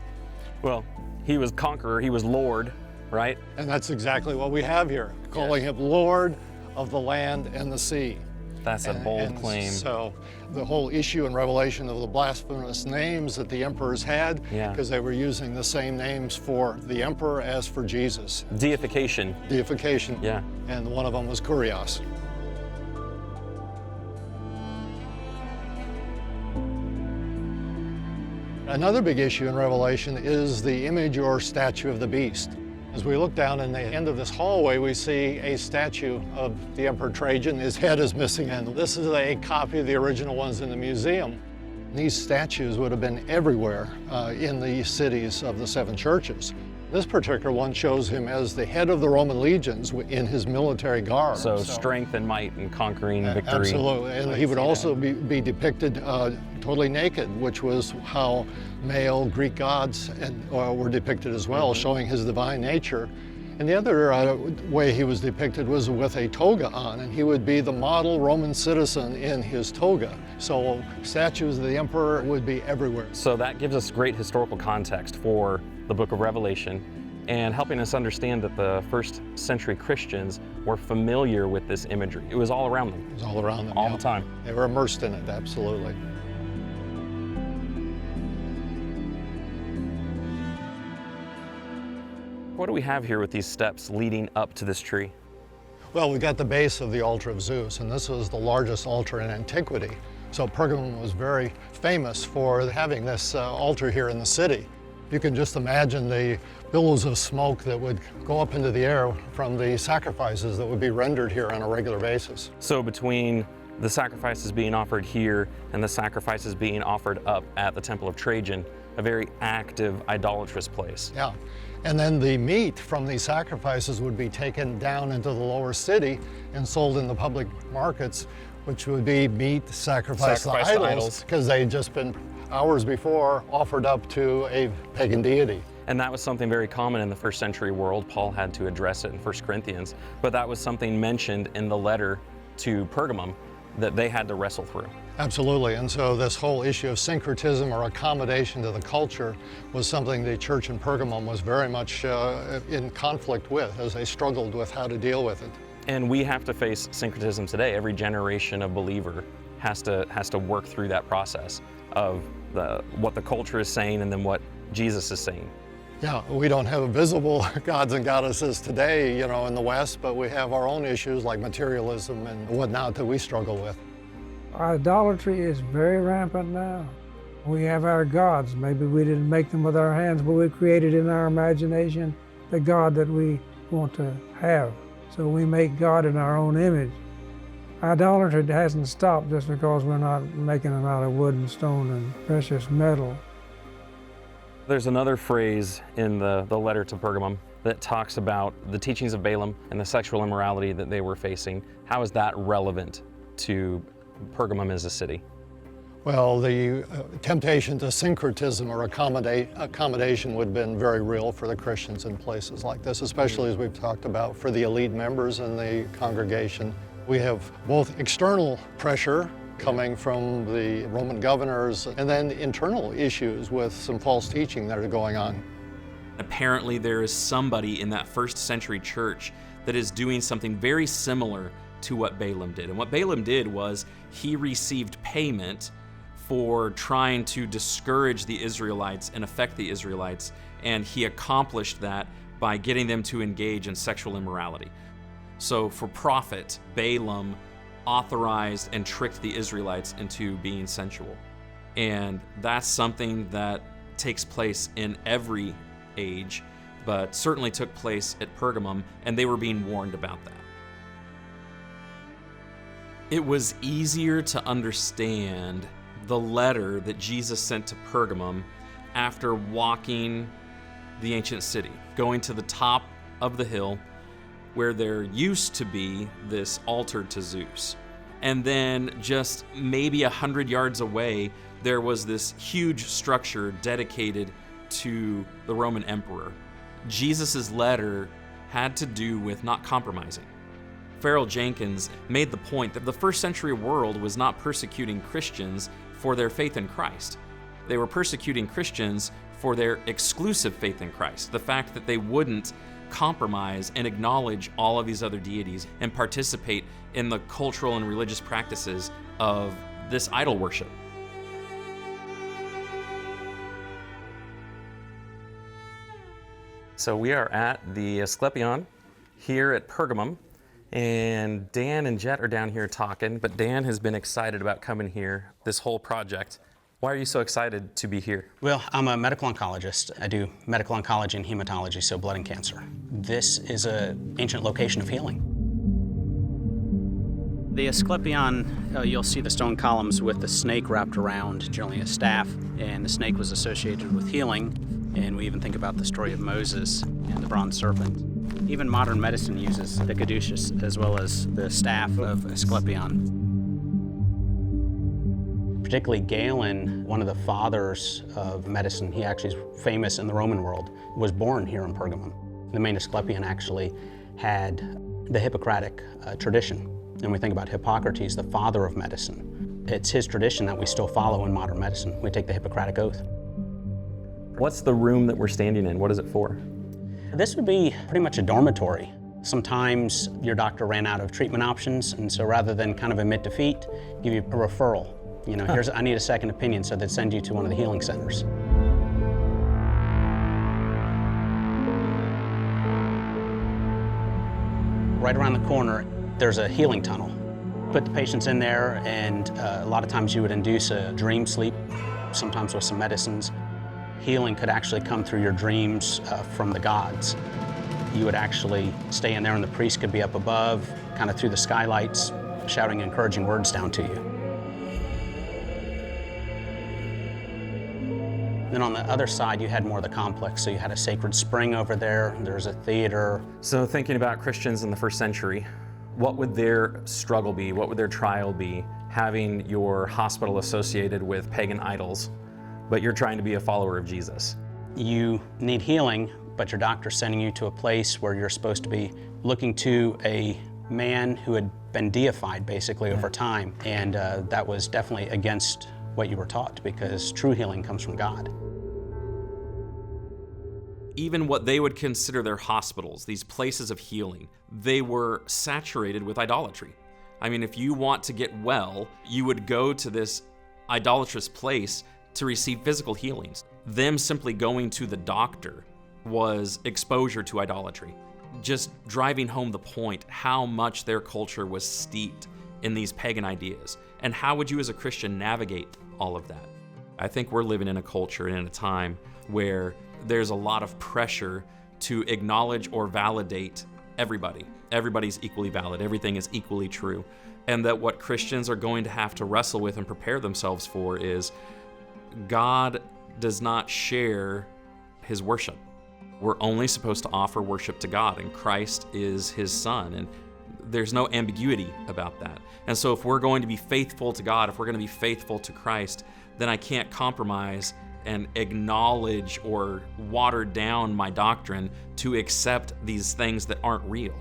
Well, he was conqueror, he was Lord, right? And that's exactly what we have here, calling him Lord of the land and the sea. That's a bold claim. So the whole issue in Revelation of the blasphemous names that the emperors had, because they were using the same names for the emperor as for Jesus. Deification. Deification. Yeah. And one of them was Kurios. Another big issue in Revelation is the image or statue of the beast. As we look down in the end of this hallway, we see a statue of the Emperor Trajan. His head is missing, and this is a copy of the original ones in the museum. These statues would have been everywhere in the cities of the 7 churches. This particular one shows him as the head of the Roman legions in his military garb. So strength and might and conquering victory. Absolutely, and he would also be depicted totally naked, which was how male Greek gods were depicted as well, showing his divine nature. And the other way he was depicted was with a toga on, and he would be the model Roman citizen in his toga. So statues of the emperor would be everywhere. So that gives us great historical context for the book of Revelation and helping us understand that the 1st century Christians were familiar with this imagery. It was all around them. It was all around them, all the time. They were immersed in it, absolutely. What do we have here with these steps leading up to this tree? Well, we got the base of the altar of Zeus, and this was the largest altar in antiquity. So Pergamum was very famous for having this altar here in the city. You can just imagine the billows of smoke that would go up into the air from the sacrifices that would be rendered here on a regular basis. So between the sacrifices being offered here and the sacrifices being offered up at the Temple of Trajan, a very active, idolatrous place. Yeah. And then the meat from these sacrifices would be taken down into the lower city and sold in the public markets, which would be meat sacrificed to idols, because they had just been hours before offered up to a pagan deity. And that was something very common in the 1st century world. Paul had to address it in 1 Corinthians, but that was something mentioned in the letter to Pergamum that they had to wrestle through. Absolutely, and so this whole issue of syncretism or accommodation to the culture was something the church in Pergamum was very much in conflict with as they struggled with how to deal with it. And we have to face syncretism today. Every generation of believer has to work through that process of what the culture is saying and then what Jesus is saying. Yeah, we don't have visible gods and goddesses today, in the West, but we have our own issues like materialism and whatnot that we struggle with. Idolatry is very rampant now. We have our gods. Maybe we didn't make them with our hands, but we created in our imagination the God that we want to have. So we make God in our own image. Idolatry hasn't stopped just because we're not making them out of wood and stone and precious metal. There's another phrase in the letter to Pergamum that talks about the teachings of Balaam and the sexual immorality that they were facing. How is that relevant to Pergamum as a city? Well, the temptation to syncretism or accommodation would have been very real for the Christians in places like this, especially as we've talked about for the elite members in the congregation. We have both external pressure coming from the Roman governors and then internal issues with some false teaching that are going on. Apparently there is somebody in that first century church that is doing something very similar to what Balaam did. And what Balaam did was he received payment for trying to discourage the Israelites and affect the Israelites, and he accomplished that by getting them to engage in sexual immorality. So for profit, Balaam authorized and tricked the Israelites into being sensual. And that's something that takes place in every age, but certainly took place at Pergamum, and they were being warned about that. It was easier to understand the letter that Jesus sent to Pergamum after walking the ancient city, going to the top of the hill where there used to be this altar to Zeus. And then just maybe 100 yards away, there was this huge structure dedicated to the Roman emperor. Jesus's letter had to do with not compromising. Farrell Jenkins made the point that the first century world was not persecuting Christians for their faith in Christ. They were persecuting Christians for their exclusive faith in Christ, the fact that they wouldn't compromise and acknowledge all of these other deities and participate in the cultural and religious practices of this idol worship. So we are at the Asclepion here at Pergamum, and Dan and Jet are down here talking, but Dan has been excited about coming here this whole project. Why are you so excited to be here? Well, I'm a medical oncologist. I do medical oncology and hematology, so blood and cancer. This is an ancient location of healing. The Asclepion, you'll see the stone columns with the snake wrapped around, generally a staff, and the snake was associated with healing. And we even think about the story of Moses and the bronze serpent. Even modern medicine uses the caduceus as well as the staff of Asclepion. Particularly Galen, one of the fathers of medicine, he actually is famous in the Roman world, was born here in Pergamum. The main Asclepion actually had the Hippocratic tradition. And we think about Hippocrates, the father of medicine. It's his tradition that we still follow in modern medicine. We take the Hippocratic Oath. What's the room that we're standing in? What is it for? This would be pretty much a dormitory. Sometimes your doctor ran out of treatment options, and so rather than kind of admit defeat, give you a referral. You know, I need a second opinion, so they'd send you to one of the healing centers. Right around the corner, there's a healing tunnel. Put the patients in there, and a lot of times you would induce a dream sleep, sometimes with some medicines. Healing could actually come through your dreams from the gods. You would actually stay in there, and the priest could be up above, kind of through the skylights, shouting encouraging words down to you. Then on the other side, you had more of the complex. So you had a sacred spring over there. There's a theater. So thinking about Christians in the first century, what would their struggle be? What would their trial be, having your hospital associated with pagan idols, but you're trying to be a follower of Jesus? You need healing, but your doctor's sending you to a place where you're supposed to be looking to a man who had been deified basically over time. And that was definitely against what you were taught, because true healing comes from God. Even what they would consider their hospitals, these places of healing, they were saturated with idolatry. I mean, if you want to get well, you would go to this idolatrous place to receive physical healings. Them simply going to the doctor was exposure to idolatry. Just driving home the point how much their culture was steeped in these pagan ideas. And how would you as a Christian navigate all of that? I think we're living in a culture and in a time where there's a lot of pressure to acknowledge or validate everybody. Everybody's equally valid. Everything is equally true. And that what Christians are going to have to wrestle with and prepare themselves for is God does not share his worship. We're only supposed to offer worship to God, and Christ is his son. And there's no ambiguity about that. And so if we're going to be faithful to God, if we're going to be faithful to Christ, then I can't compromise and acknowledge or water down my doctrine to accept these things that aren't real.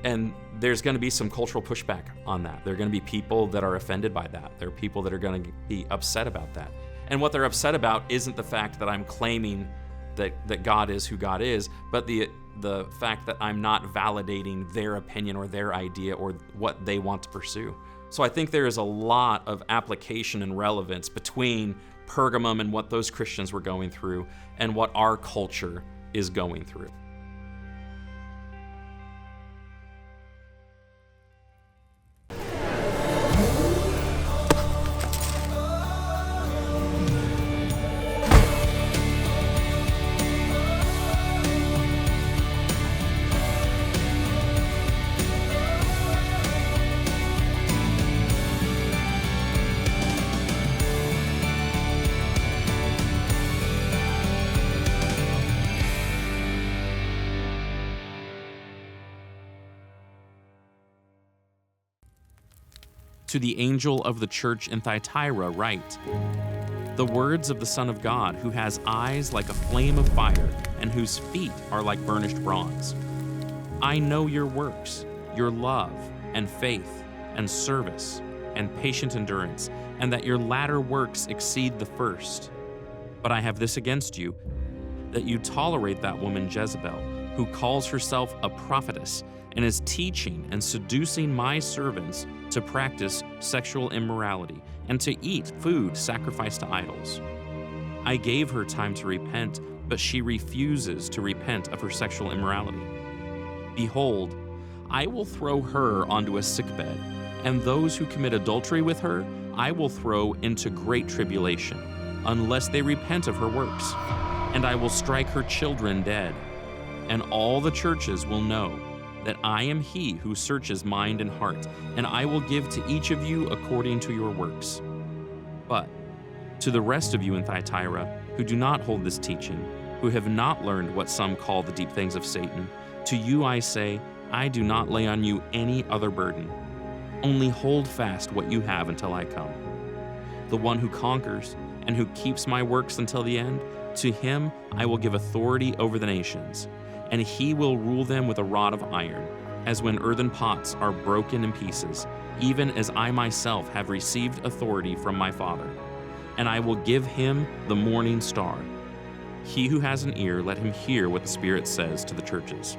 And there's going to be some cultural pushback on that. There are going to be people that are offended by that. There are people that are going to be upset about that. And what they're upset about isn't the fact that I'm claiming that God is who God is, but the fact that I'm not validating their opinion or their idea or what they want to pursue. So I think there is a lot of application and relevance between Pergamum and what those Christians were going through and what our culture is going through. To the angel of the church in Thyatira write, the words of the Son of God, who has eyes like a flame of fire and whose feet are like burnished bronze. I know your works, your love and faith and service and patient endurance, and that your latter works exceed the first. But I have this against you, that you tolerate that woman Jezebel, who calls herself a prophetess and is teaching and seducing my servants to practice sexual immorality and to eat food sacrificed to idols. I gave her time to repent, but she refuses to repent of her sexual immorality. Behold, I will throw her onto a sickbed, and those who commit adultery with her I will throw into great tribulation, unless they repent of her works. And I will strike her children dead, and all the churches will know that I am he who searches mind and heart, and I will give to each of you according to your works. But to the rest of you in Thyatira, who do not hold this teaching, who have not learned what some call the deep things of Satan, to you I say, I do not lay on you any other burden. Only hold fast what you have until I come. The one who conquers and who keeps my works until the end, to him I will give authority over the nations, and he will rule them with a rod of iron, as when earthen pots are broken in pieces, even as I myself have received authority from my Father. And I will give him the morning star. He who has an ear, let him hear what the Spirit says to the churches.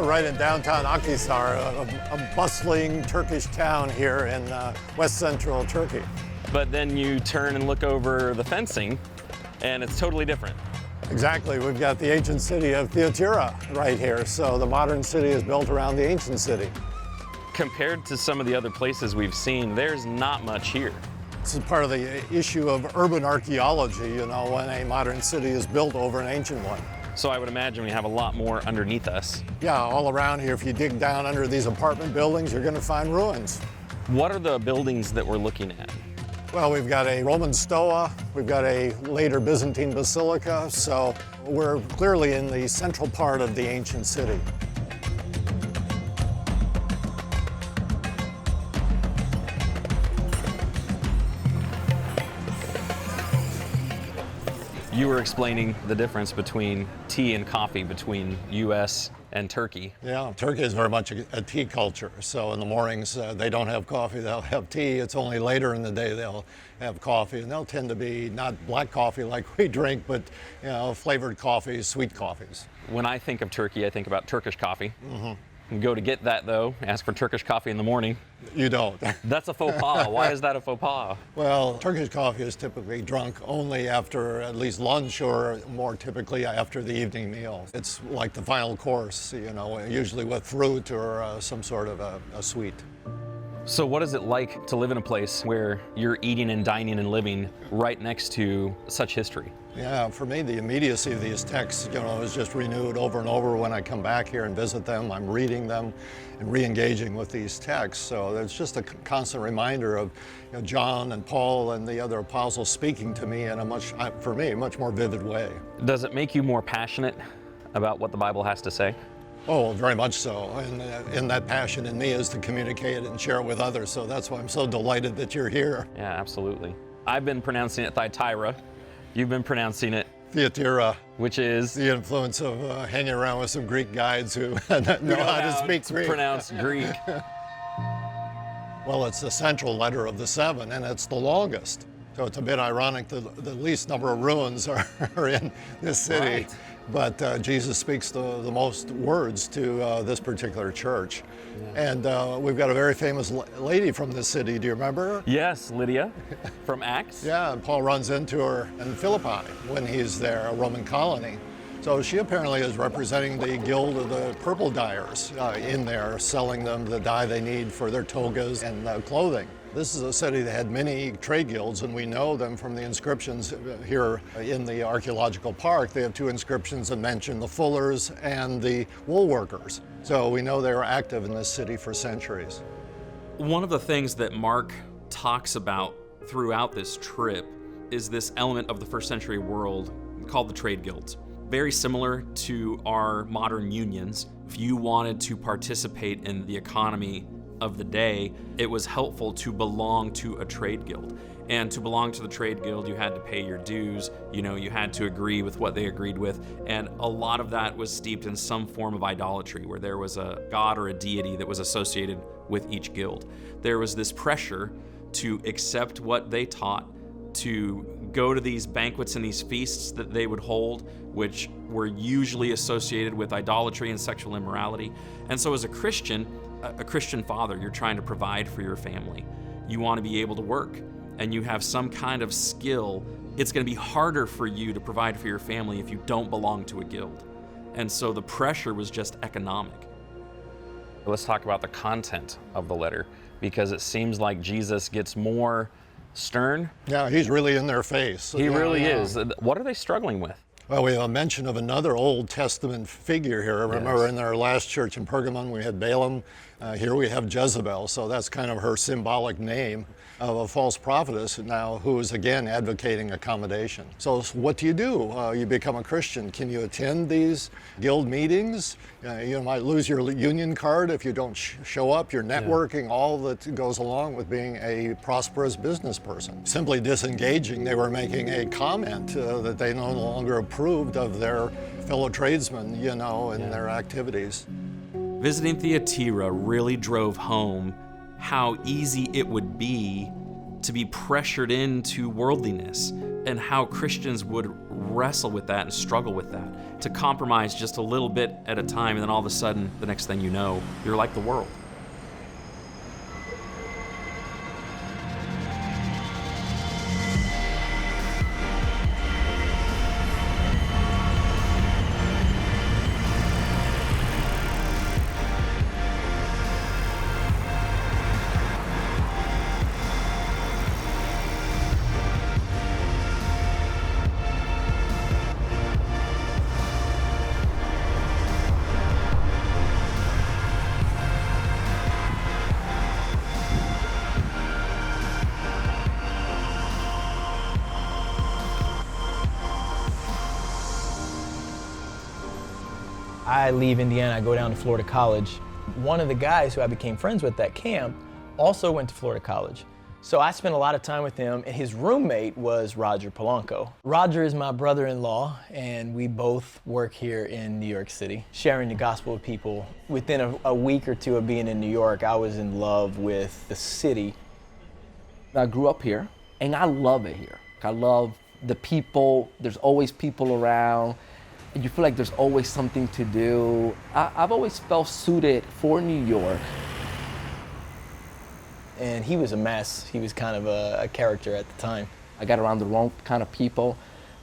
Right in downtown Akhisar, a bustling Turkish town here in west central Turkey. But then you turn and look over the fencing, and it's totally different. Exactly. We've got the ancient city of Thyatira right here. So the modern city is built around the ancient city. Compared to some of the other places we've seen, there's not much here. This is part of the issue of urban archaeology, you know, when a modern city is built over an ancient one. So I would imagine we have a lot more underneath us. Yeah, all around here, if you dig down under these apartment buildings, you're going to find ruins. What are the buildings that we're looking at? Well, we've got a Roman stoa, we've got a later Byzantine basilica, so we're clearly in the central part of the ancient city. You were explaining the difference between tea and coffee between U.S. and Turkey. Yeah, Turkey is very much a tea culture. So in the mornings, they don't have coffee, they'll have tea. It's only later in the day they'll have coffee, and they'll tend to be not black coffee like we drink, but flavored coffees, sweet coffees. When I think of Turkey, I think about Turkish coffee. Mm-hmm. You go to get that, though, ask for Turkish coffee in the morning. You don't. That's a faux pas. Why is that a faux pas? Well, Turkish coffee is typically drunk only after at least lunch, or more typically after the evening meal. It's like the final course, usually with fruit or some sort of a sweet. So what is it like to live in a place where you're eating and dining and living right next to such history? Yeah, for me, the immediacy of these texts, is just renewed over and over when I come back here and visit them. I'm reading them and re-engaging with these texts. So it's just a constant reminder of John and Paul and the other apostles speaking to me in a much more vivid way. Does it make you more passionate about what the Bible has to say? Oh, very much so. And that passion in me is to communicate it and share it with others. So that's why I'm so delighted that you're here. Yeah, absolutely. I've been pronouncing it Thyatira. You've been pronouncing it Thyatira, which is the influence of hanging around with some Greek guides who know how to speak Greek. Pronounce Greek. Well, it's the central letter of the seven, and it's the longest. So it's a bit ironic that the least number of ruins are in this city. Right. But Jesus speaks the most words to this particular church. Yeah. And we've got a very famous lady from this city. Do you remember her? Yes, Lydia from Acts. Yeah, and Paul runs into her in Philippi when he's there, a Roman colony. So she apparently is representing the guild of the purple dyers in there, selling them the dye they need for their togas and clothing. This is a city that had many trade guilds, and we know them from the inscriptions here in the archaeological park. They have two inscriptions that mention the fullers and the wool workers. So we know they were active in this city for centuries. One of the things that Mark talks about throughout this trip is this element of the first century world called the trade guilds. Very similar to our modern unions. If you wanted to participate in the economy of the day, it was helpful to belong to a trade guild. And to belong to the trade guild, you had to pay your dues, you had to agree with what they agreed with. And a lot of that was steeped in some form of idolatry, where there was a god or a deity that was associated with each guild. There was this pressure to accept what they taught, to go to these banquets and these feasts that they would hold, which were usually associated with idolatry and sexual immorality. And so as a Christian father, you're trying to provide for your family. You want to be able to work, and you have some kind of skill. It's going to be harder for you to provide for your family if you don't belong to a guild. And so the pressure was just economic. Let's talk about the content of the letter, because it seems like Jesus gets more stern. Yeah, he's really in their face. He really is. What are they struggling with? Well, we have a mention of another Old Testament figure here. Remember, in our last church in Pergamum, we had Balaam. Here we have Jezebel, so that's kind of her symbolic name of a false prophetess now who is again advocating accommodation. So what do? You become a Christian. Can you attend these guild meetings? You might lose your union card if you don't show up. Your networking, all that goes along with being a prosperous business person. Simply disengaging, they were making a comment that they no longer approved of their fellow tradesmen, and their activities. Visiting Thyatira really drove home how easy it would be to be pressured into worldliness, and how Christians would wrestle with that and struggle with that, to compromise just a little bit at a time, and then all of a sudden, the next thing you know, you're like the world. I leave Indiana, I go down to Florida College. One of the guys who I became friends with at camp also went to Florida College. So I spent a lot of time with him, and his roommate was Roger Polanco. Roger is my brother-in-law, and we both work here in New York City, sharing the gospel with people. Within a week or two of being in New York, I was in love with the city. I grew up here, and I love it here. I love the people. There's always people around, and you feel like there's always something to do. I've always felt suited for New York. And he was a mess. He was kind of a character at the time. I got around the wrong kind of people,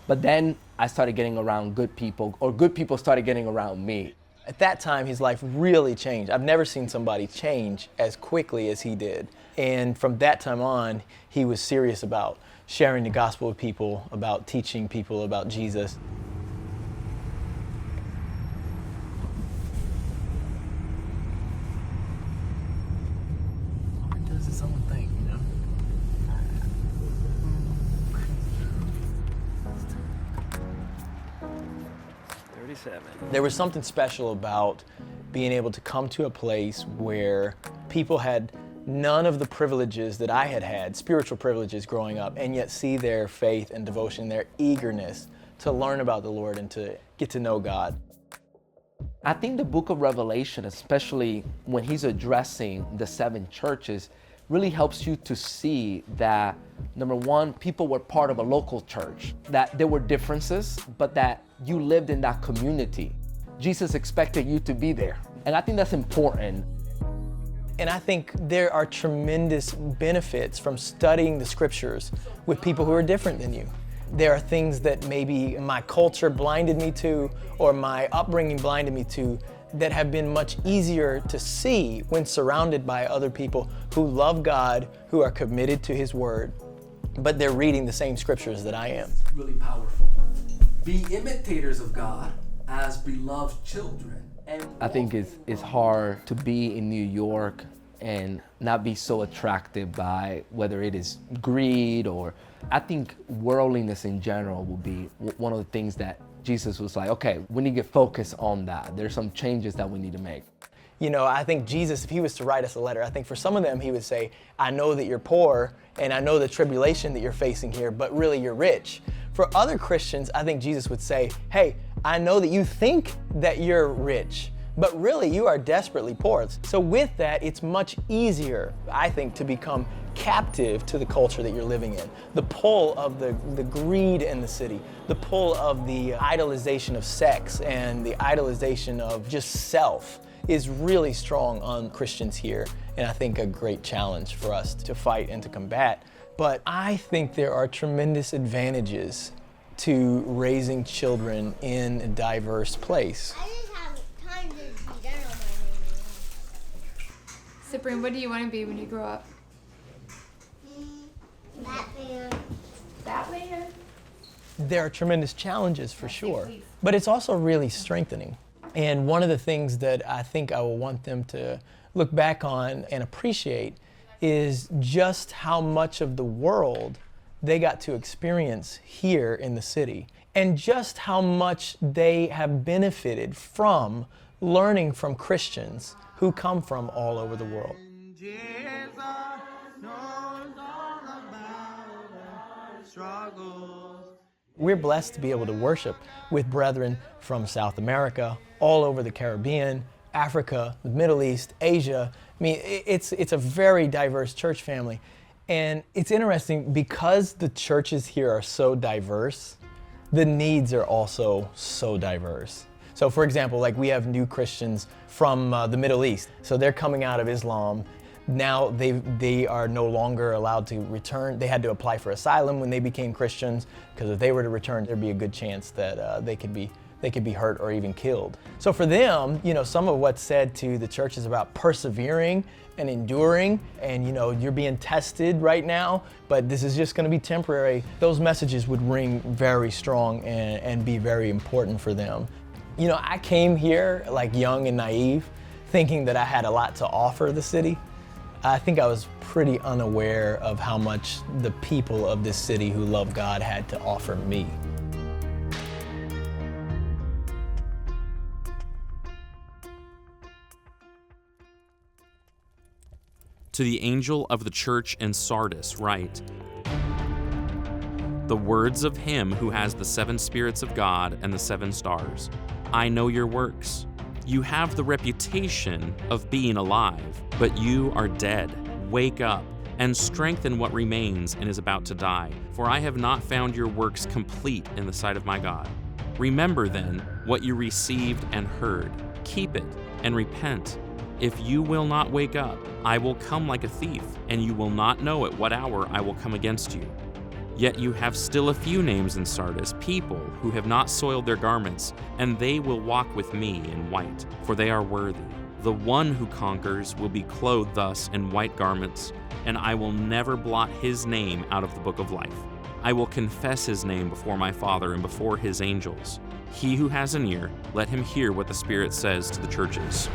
but then I started getting around good people, or good people started getting around me. At that time, his life really changed. I've never seen somebody change as quickly as he did. And from that time on, he was serious about sharing the gospel with people, about teaching people about Jesus. It does its own thing, you know? There was something special about being able to come to a place where people had none of the privileges that I had had, spiritual privileges growing up, and yet see their faith and devotion, their eagerness to learn about the Lord and to get to know God. I think the book of Revelation, especially when he's addressing the 7 churches, really helps you to see that, number one, people were part of a local church, that there were differences, but that you lived in that community. Jesus expected you to be there. And I think that's important. And I think there are tremendous benefits from studying the scriptures with people who are different than you. There are things that maybe my culture blinded me to, or my upbringing blinded me to, that have been much easier to see when surrounded by other people who love God, who are committed to His Word, but they're reading the same scriptures that I am. Really powerful. Be imitators of God as beloved children. I think it's hard to be in New York and not be so attracted by whether it is greed or, I think worldliness in general will be one of the things that Jesus was like, okay, we need to get focused on that. There's some changes that we need to make. You know, I think Jesus, if he was to write us a letter, I think for some of them he would say, I know that you're poor and I know the tribulation that you're facing here, but really you're rich. For other Christians, I think Jesus would say, hey, I know that you think that you're rich, but really you are desperately poor. So with that, it's much easier, I think, to become captive to the culture that you're living in. The pull of the greed in the city, the pull of the idolization of sex and the idolization of just self is really strong on Christians here, and I think a great challenge for us to fight and to combat. But I think there are tremendous advantages to raising children in a diverse place. Cyprian, what do you want to be when you grow up? Batman. Batman? There are tremendous challenges for sure, but it's also really strengthening. And one of the things that I think I will want them to look back on and appreciate is just how much of the world they got to experience here in the city, and just how much they have benefited from learning from Christians who come from all over the world. We're blessed to be able to worship with brethren from South America, all over the Caribbean, Africa, the Middle East, Asia. I mean, it's a very diverse church family. And it's interesting because the churches here are so diverse, the needs are also so diverse. So for example, like we have new Christians from the Middle East. So they're coming out of Islam. Now they are no longer allowed to return. They had to apply for asylum when they became Christians, because if they were to return, there'd be a good chance that they could be hurt or even killed. So for them, you know, some of what's said to the church is about persevering and enduring, and you know, you're being tested right now, but this is just going to be temporary. Those messages would ring very strong and be very important for them. You know, I came here like young and naive, thinking that I had a lot to offer the city. I think I was pretty unaware of how much the people of this city who love God had to offer me. To the angel of the church in Sardis write, the words of him who has the 7 spirits of God and the 7 stars. I know your works. You have the reputation of being alive, but you are dead. Wake up and strengthen what remains and is about to die, for I have not found your works complete in the sight of my God. Remember then what you received and heard. Keep it and repent. If you will not wake up, I will come like a thief, and you will not know at what hour I will come against you. Yet you have still a few names in Sardis, people who have not soiled their garments, and they will walk with me in white, for they are worthy. The one who conquers will be clothed thus in white garments, and I will never blot his name out of the book of life. I will confess his name before my Father and before his angels. He who has an ear, let him hear what the Spirit says to the churches.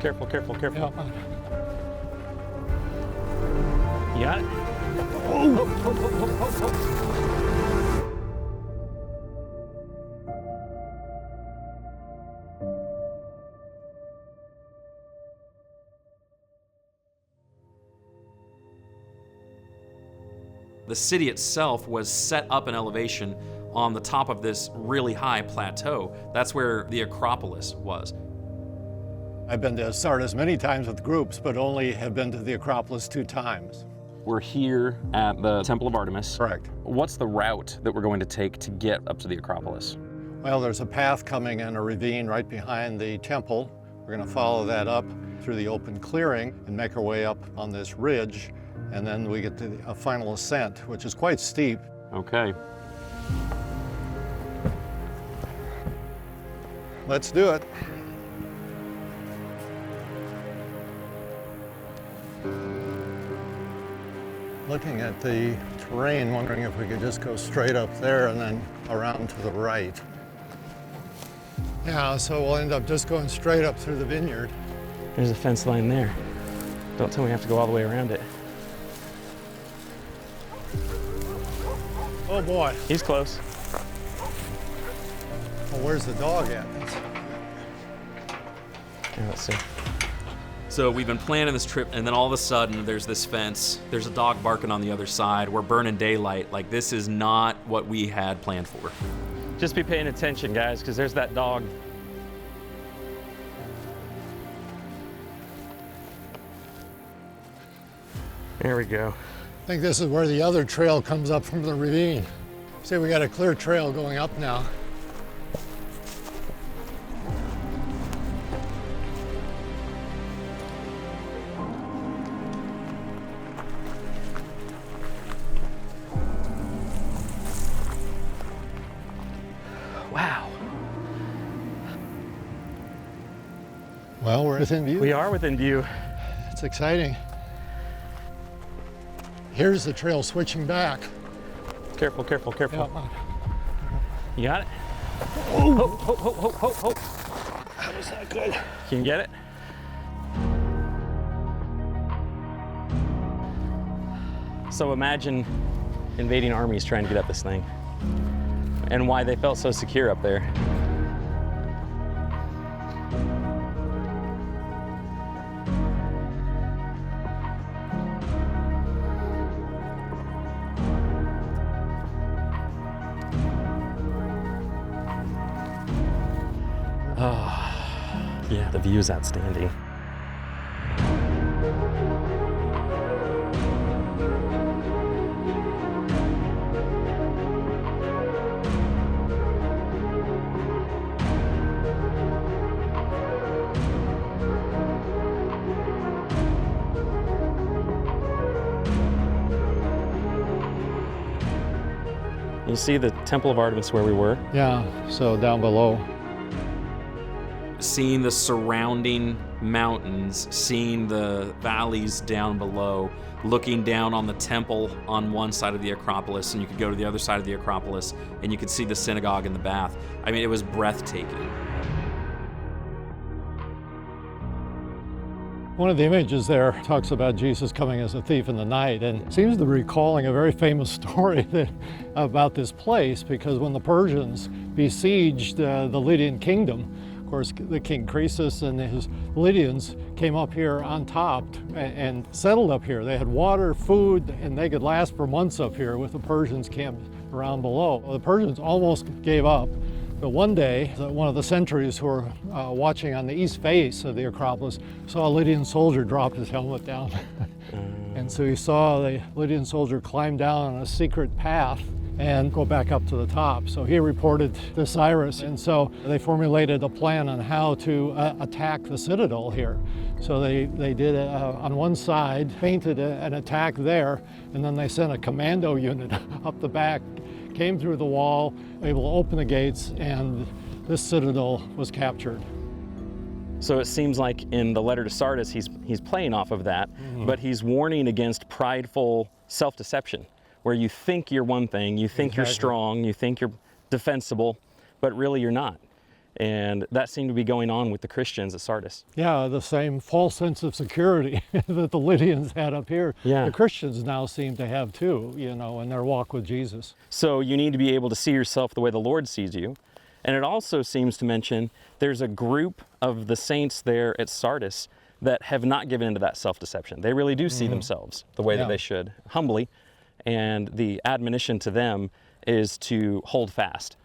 Careful, careful, careful. Yeah. You got it? The city itself was set up in elevation on the top of this really high plateau. That's where the Acropolis was. I've been to Sardis many times with groups, but only have been to the Acropolis 2 times. We're here at the Temple of Artemis. Correct. What's the route that we're going to take to get up to the Acropolis? Well, there's a path coming in a ravine right behind the temple. We're going to follow that up through the open clearing and make our way up on this ridge, and then we get to a final ascent, which is quite steep. Okay. Let's do it. Looking at the terrain, wondering if we could just go straight up there and then around to the right. Yeah, so we'll end up just going straight up through the vineyard. There's a fence line there. Don't tell me we have to go all the way around it. Oh boy. He's close. Well, where's the dog at? Here, let's see. So we've been planning this trip, and then all of a sudden there's this fence, there's a dog barking on the other side, we're burning daylight. Like, this is not what we had planned for. Just be paying attention, guys, because there's that dog. There we go. I think this is where the other trail comes up from the ravine. See, we got a clear trail going up now. Wow. Well, we're within view. We are within view. It's exciting. Here's the trail switching back. Careful, careful, careful. Yeah. You got it? Oh. Ho, ho, ho, ho, ho, ho. That was not good. Can you get it? So imagine invading armies trying to get up this thing, and why they felt so secure up there. Oh, yeah, the view is outstanding. You see the Temple of Artemis where we were? Yeah, so down below. seeing the surrounding mountains, seeing the valleys down below, looking down on the temple on one side of the Acropolis, and you could go to the other side of the Acropolis, and you could see the synagogue and the bath. I mean, it was breathtaking. One of the images there talks about Jesus coming as a thief in the night, and seems to be recalling a very famous story about this place, because when the Persians besieged the Lydian kingdom, of course, the king Croesus and his Lydians came up here on top and settled up here. They had water, food, and they could last for months up here with the Persians camped around below. Well, the Persians almost gave up. But one day, one of the sentries who were watching on the east face of the Acropolis saw a Lydian soldier drop his helmet down. And so he saw the Lydian soldier climb down on a secret path and go back up to the top. So he reported to Cyrus, and so they formulated a plan on how to attack the citadel here. So they did on one side, feinted an attack there, and then they sent a commando unit up the back, came through the wall, able to open the gates, and this citadel was captured. So it seems like in the letter to Sardis, he's playing off of that, but he's warning against prideful self-deception, where you think you're one thing, you think you're strong, you think you're defensible, but really you're not. And that seemed to be going on with the Christians at Sardis. Yeah, the same false sense of security that the Lydians had up here, the Christians now seem to have too, you know, in their walk with Jesus. So you need to be able to see yourself the way the Lord sees you. And it also seems to mention there's a group of the saints there at Sardis that have not given into that self-deception. They really do see themselves the way that they should, humbly. And the admonition to them is to hold fast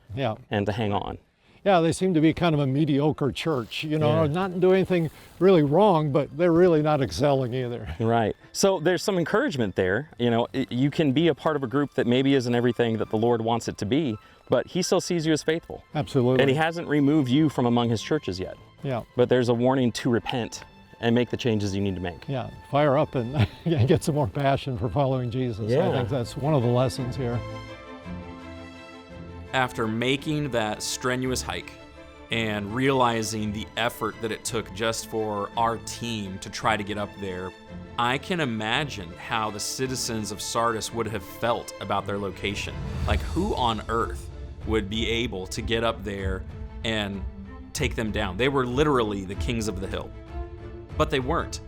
and to hang on. Yeah, they seem to be kind of a mediocre church, you know, not doing anything really wrong, but they're really not excelling either. Right. So there's some encouragement there. You know, you can be a part of a group that maybe isn't everything that the Lord wants it to be, but he still sees you as faithful. Absolutely. And he hasn't removed you from among his churches yet. Yeah. But there's a warning to repent and make the changes you need to make. Yeah, fire up and get some more passion for following Jesus. I think that's one of the lessons here. After making that strenuous hike and realizing the effort that it took just for our team to try to get up there, I can imagine how the citizens of Sardis would have felt about their location. Like, who on earth would be able to get up there and take them down? They were literally the kings of the hill, but they weren't.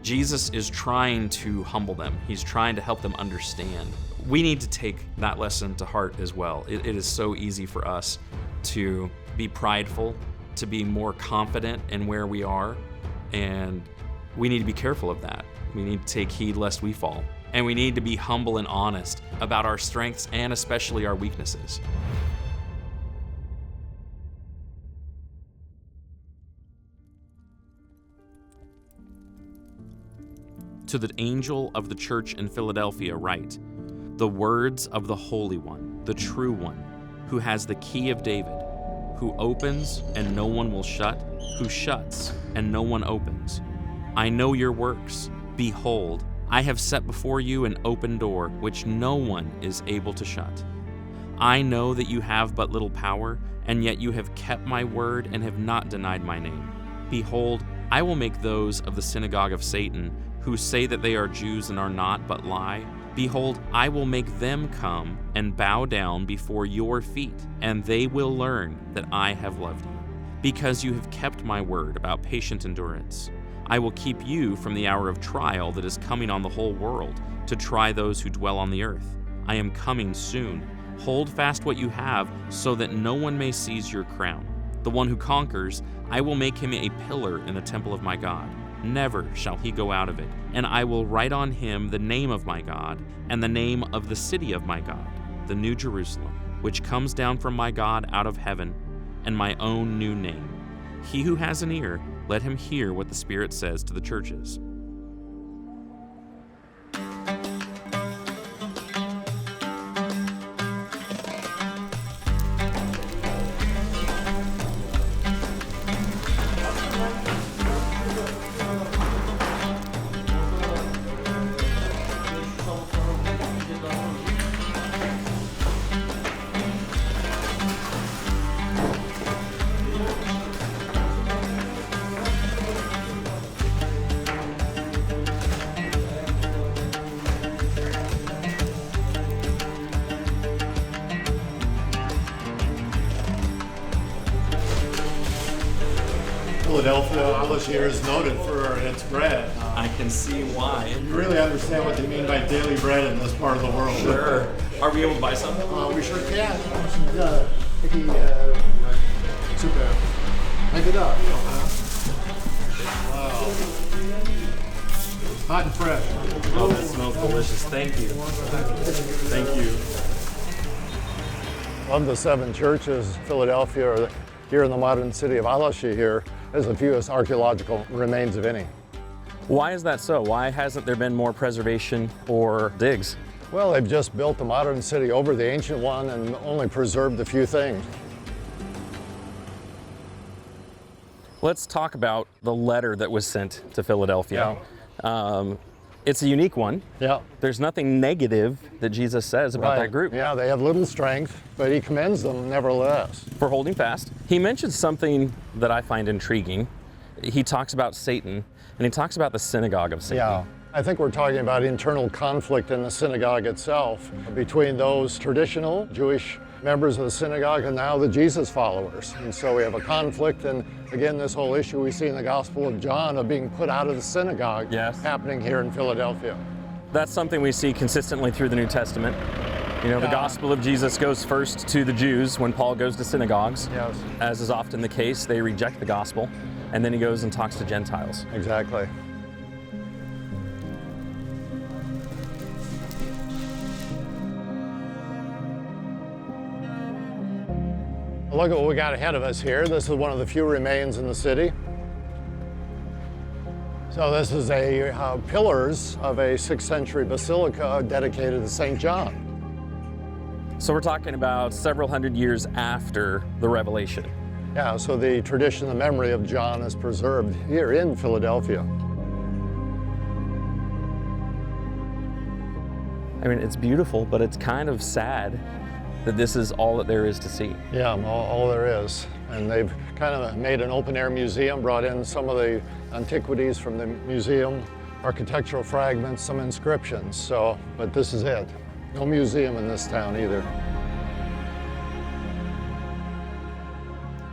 Jesus is trying to humble them. He's trying to help them understand. We need to take that lesson to heart as well. It is so easy for us to be prideful, to be more confident in where we are, and we need to be careful of that. We need to take heed lest we fall. And we need to be humble and honest about our strengths and especially our weaknesses. To the angel of the church in Philadelphia write, the words of the Holy One, the true One, who has the key of David, who opens and no one will shut, who shuts and no one opens. I know your works. Behold, I have set before you an open door, which no one is able to shut. I know that you have but little power, and yet you have kept my word and have not denied my name. Behold, I will make those of the synagogue of Satan, who say that they are Jews and are not, but lie. Behold, I will make them come and bow down before your feet, and they will learn that I have loved you. Because you have kept my word about patient endurance, I will keep you from the hour of trial that is coming on the whole world, to try those who dwell on the earth. I am coming soon. Hold fast what you have, so that no one may seize your crown. The one who conquers, I will make him a pillar in the temple of my God. Never shall he go out of it. And I will write on him the name of my God, and the name of the city of my God, the New Jerusalem, which comes down from my God out of heaven, and my own new name. He who has an ear, let him hear what the Spirit says to the churches. Philadelphia, Laodecia is noted for its bread. I can see why. You really understand what they mean by daily bread in this part of the world. Sure. Are we able to buy some? We sure can. Super. Pick it up. Wow. Hot and fresh. Oh, that smells delicious. Thank you. Thank you. Of the 7 churches, Philadelphia, or here in the modern city of Laodecia here, has the fewest archaeological remains of any. Why is that so? Why hasn't there been more preservation or digs? Well, they've just built the modern city over the ancient one and only preserved a few things. Let's talk about the letter that was sent to Philadelphia. It's a unique one. Yeah. There's nothing negative that Jesus says about that group. Yeah, they have little strength, but he commends them nevertheless. For holding fast. He mentions something that I find intriguing. He talks about Satan, and he talks about the synagogue of Satan. Yeah. I think we're talking about internal conflict in the synagogue itself between those traditional Jewish members of the synagogue and now the Jesus followers. And so we have a conflict, and again, this whole issue we see in the Gospel of John of being put out of the synagogue happening here in Philadelphia. That's something we see consistently through the New Testament. You know, the gospel of Jesus goes first to the Jews when Paul goes to synagogues. Yes. As is often the case, they reject the gospel, and then he goes and talks to Gentiles. Exactly. Look at what we got ahead of us here. This is one of the few remains in the city. So this is a pillars of a 6th century basilica dedicated to St. John. So we're talking about several hundred years after the Revelation. Yeah, so the tradition, the memory of John is preserved here in Philadelphia. I mean, it's beautiful, but it's kind of sad that this is all that there is to see. Yeah, all there is. And they've kind of made an open-air museum, brought in some of the antiquities from the museum, architectural fragments, some inscriptions. So, but this is it. No museum in this town either.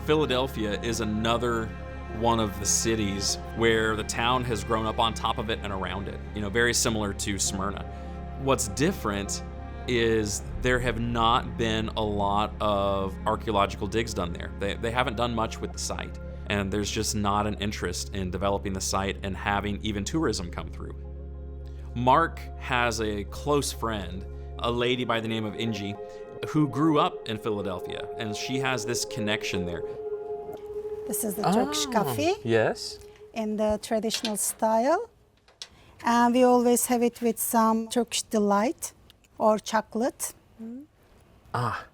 Philadelphia is another one of the cities where the town has grown up on top of it and around it. You know, very similar to Smyrna. What's different is there have not been a lot of archaeological digs done there. They haven't done much with the site, and there's just not an interest in developing the site and having even tourism come through. Mark has a close friend, a lady by the name of Ingi, who grew up in Philadelphia, and she has this connection there. This is the Turkish coffee. Yes. In the traditional style. And we always have it with some Turkish delight or chocolate. Ah.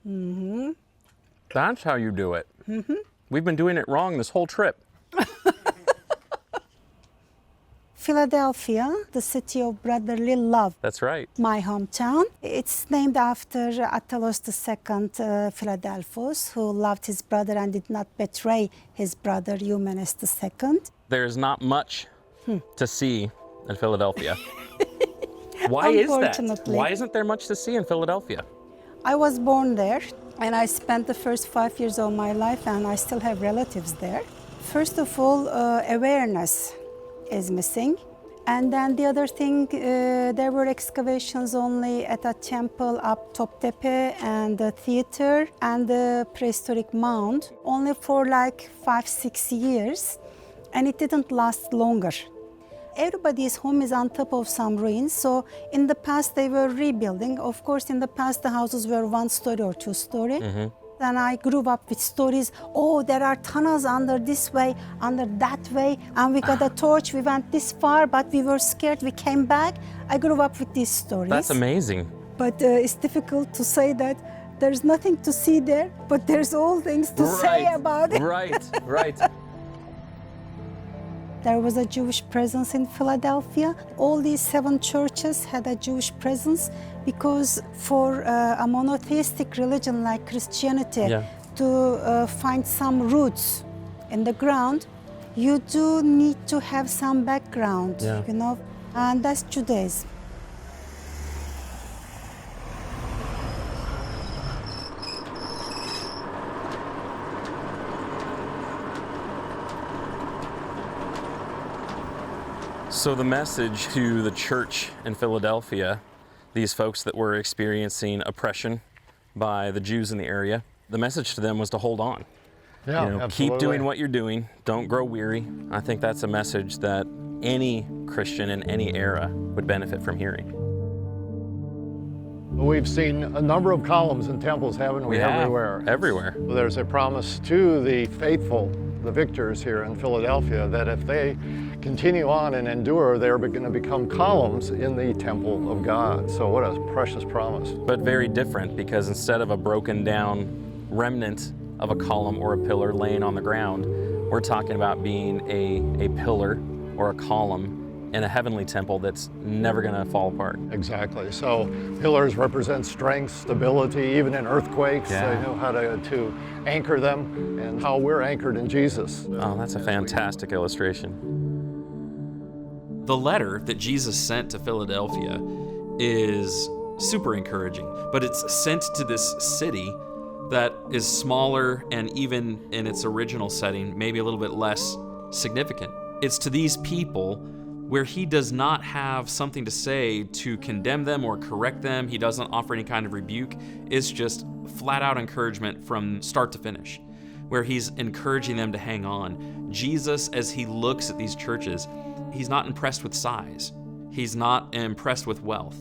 Mm-hmm. That's how you do it. Mm-hmm. We've been doing it wrong this whole trip. Philadelphia, the city of brotherly love. That's right. My hometown. It's named after Attalus II Philadelphus, who loved his brother and did not betray his brother Eumenes II. There's not much to see in Philadelphia. Why is that? Why isn't there much to see in Philadelphia? I was born there, and I spent the first 5 years of my life, and I still have relatives there. First of all, awareness is missing. And then the other thing, there were excavations only at a temple up Toptepe and the theater and the prehistoric mound, only for like 5-6 years, and it didn't last longer. Everybody's home is on top of some ruins, so in the past they were rebuilding. Of course, in the past the houses were 1 story or 2 story. Then I grew up with stories, oh, there are tunnels under this way, under that way, and we got a torch, we went this far, but we were scared, we came back. I grew up with these stories. That's amazing. But it's difficult to say that there's nothing to see there, but there's all things to say about it. Right. There was a Jewish presence in Philadelphia. All these 7 churches had a Jewish presence because for a monotheistic religion like Christianity to find some roots in the ground, you do need to have some background, you know, and that's Judaism. So the message to the church in Philadelphia, these folks that were experiencing oppression by the Jews in the area, the message to them was to hold on. Yeah, absolutely. Keep doing what you're doing. Don't grow weary. I think that's a message that any Christian in any era would benefit from hearing. We've seen a number of columns in temples, haven't we? Everywhere. Everywhere. There's a promise to the faithful, the victors here in Philadelphia, that if they continue on and endure, they're going to become columns in the temple of God. So what a precious promise. But very different, because instead of a broken down remnant of a column or a pillar laying on the ground, we're talking about being a pillar or a column in a heavenly temple that's never going to fall apart. Exactly. So pillars represent strength, stability, even in earthquakes. Yeah. They know how to anchor them, and how we're anchored in Jesus. Oh, that's a fantastic illustration. The letter that Jesus sent to Philadelphia is super encouraging, but it's sent to this city that is smaller and even in its original setting, maybe a little bit less significant. It's to these people where he does not have something to say to condemn them or correct them. He doesn't offer any kind of rebuke. It's just flat out encouragement from start to finish, where he's encouraging them to hang on. Jesus, as he looks at these churches, he's not impressed with size. He's not impressed with wealth.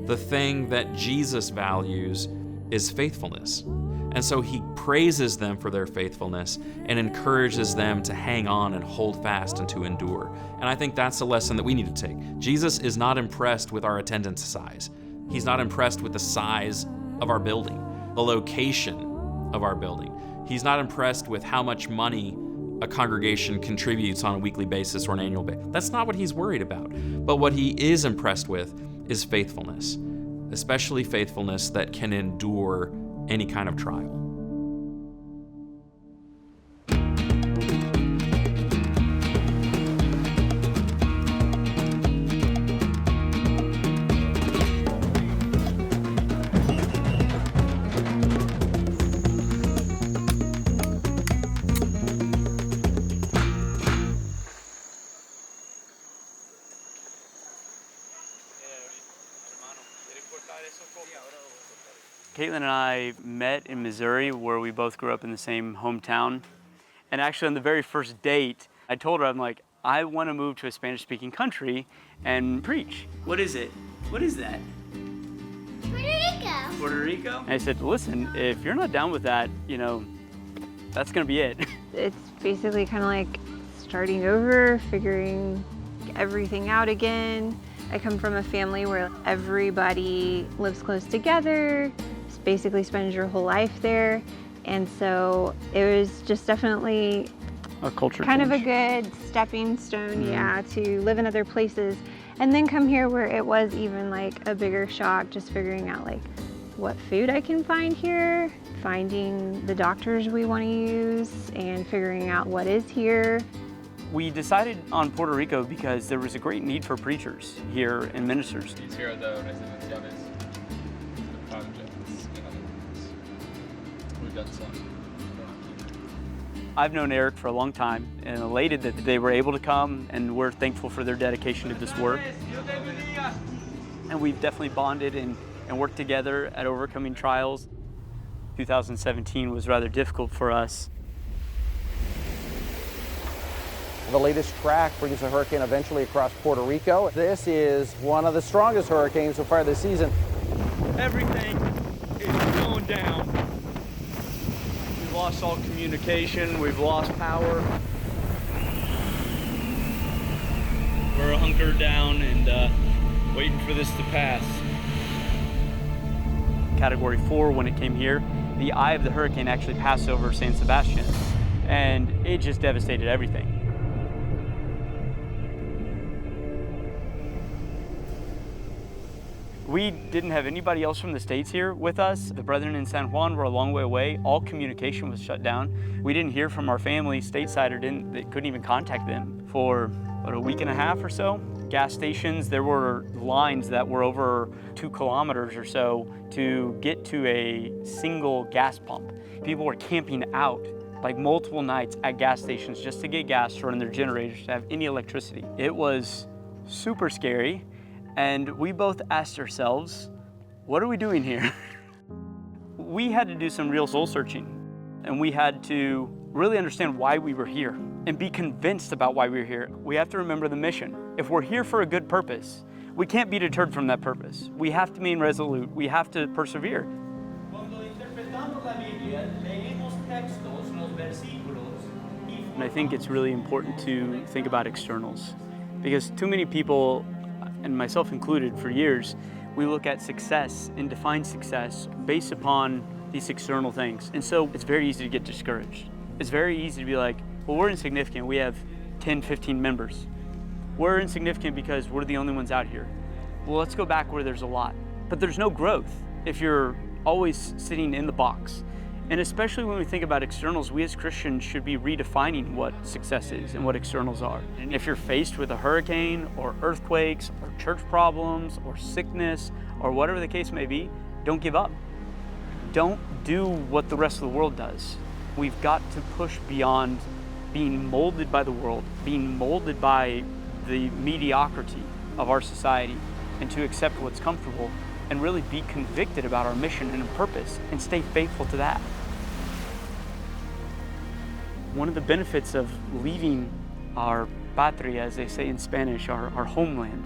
The thing that Jesus values is faithfulness. And so he praises them for their faithfulness and encourages them to hang on and hold fast and to endure. And I think that's a lesson that we need to take. Jesus is not impressed with our attendance size. He's not impressed with the size of our building, the location of our building. He's not impressed with how much money a congregation contributes on a weekly basis or an annual basis. That's not what he's worried about. But what he is impressed with is faithfulness, especially faithfulness that can endure any kind of trial. Caitlin and I met in Missouri, where we both grew up in the same hometown. And actually on the very first date, I told her, I'm like, I want to move to a Spanish-speaking country and preach. What is it? What is that? Puerto Rico. Puerto Rico? And I said, listen, if you're not down with that, that's going to be it. It's basically kind of like starting over, figuring everything out again. I come from a family where everybody lives close together, basically spends your whole life there. And so it was just definitely a culture kind change. Of a good stepping stone, to live in other places. And then come here where it was even like a bigger shock, just figuring out like what food I can find here, finding the doctors we want to use, and figuring out what is here. We decided on Puerto Rico because there was a great need for preachers here and ministers. I've known Eric for a long time and elated that they were able to come, and we're thankful for their dedication to this work. And we've definitely bonded and worked together at overcoming trials. 2017 was rather difficult for us. The latest track brings the hurricane eventually across Puerto Rico. This is one of the strongest hurricanes so far this season. Everything is going down. We've lost all communication, we've lost power. We're hunkered down and waiting for this to pass. Category 4 when it came here, the eye of the hurricane actually passed over San Sebastian, and it just devastated everything. We didn't have anybody else from the States here with us. The brethren in San Juan were a long way away. All communication was shut down. We didn't hear from our family stateside, or they couldn't even contact them for a week and a half or so. Gas stations, there were lines that were over 2 kilometers or so to get to a single gas pump. People were camping out like multiple nights at gas stations just to get gas to run their generators, to have any electricity. It was super scary, and we both asked ourselves, what are we doing here? We had to do some real soul searching, and we had to really understand why we were here and be convinced about why we were here. We have to remember the mission. If we're here for a good purpose, we can't be deterred from that purpose. We have to remain resolute. We have to persevere. And I think it's really important to think about externals, because too many people, and myself included for years, we look at success and define success based upon these external things. And so it's very easy to get discouraged. It's very easy to be like, well, we're insignificant. We have 10, 15 members. We're insignificant because we're the only ones out here. Well, let's go back where there's a lot. But there's no growth if you're always sitting in the box. And especially when we think about externals, we as Christians should be redefining what success is and what externals are. And if you're faced with a hurricane or earthquakes or church problems or sickness or whatever the case may be, don't give up. Don't do what the rest of the world does. We've got to push beyond being molded by the world, being molded by the mediocrity of our society, and to accept what's comfortable and really be convicted about our mission and purpose and stay faithful to that. One of the benefits of leaving our patria, as they say in Spanish, our homeland,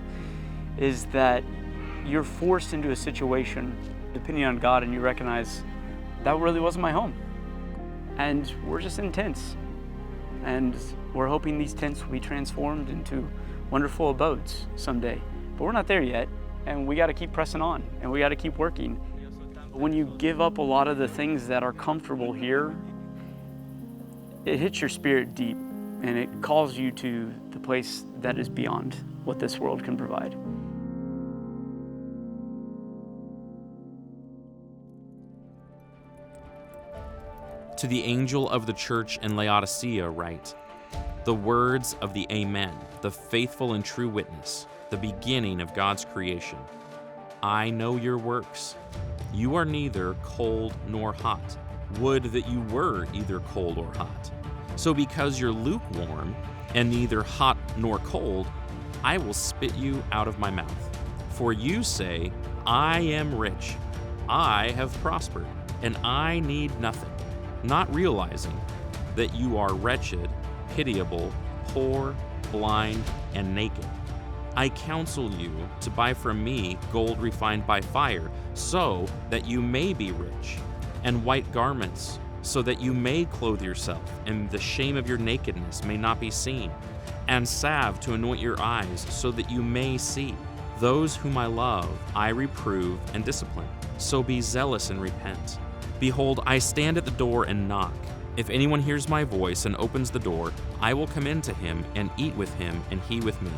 is that you're forced into a situation depending on God, and you recognize that really wasn't my home. And we're just in tents. And we're hoping these tents will be transformed into wonderful abodes someday. But we're not there yet, and we got to keep pressing on, and we got to keep working. When you give up a lot of the things that are comfortable here, it hits your spirit deep, and it calls you to the place that is beyond what this world can provide. To the angel of the church in Laodicea write, the words of the Amen, the faithful and true witness, the beginning of God's creation. I know your works. You are neither cold nor hot. Would that you were either cold or hot. So because you're lukewarm and neither hot nor cold, I will spit you out of my mouth. For you say, I am rich, I have prospered, and I need nothing, not realizing that you are wretched, pitiable, poor, blind, and naked. I counsel you to buy from me gold refined by fire, so that you may be rich, and white garments, so that you may clothe yourself, and the shame of your nakedness may not be seen, and salve to anoint your eyes, so that you may see. Those whom I love, I reprove and discipline. So be zealous and repent. Behold, I stand at the door and knock. If anyone hears my voice and opens the door, I will come in to him and eat with him, and he with me.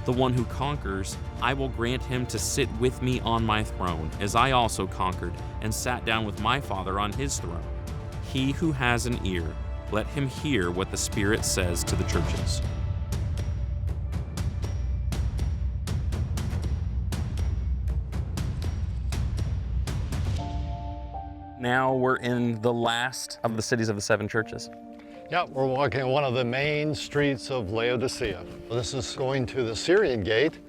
The one who conquers, I will grant him to sit with me on my throne, as I also conquered and sat down with my Father on his throne. He who has an ear, let him hear what the Spirit says to the churches. Now we're in the last of the cities of the seven churches. Yeah, we're walking one of the main streets of Laodicea. This is going to the Syrian gate,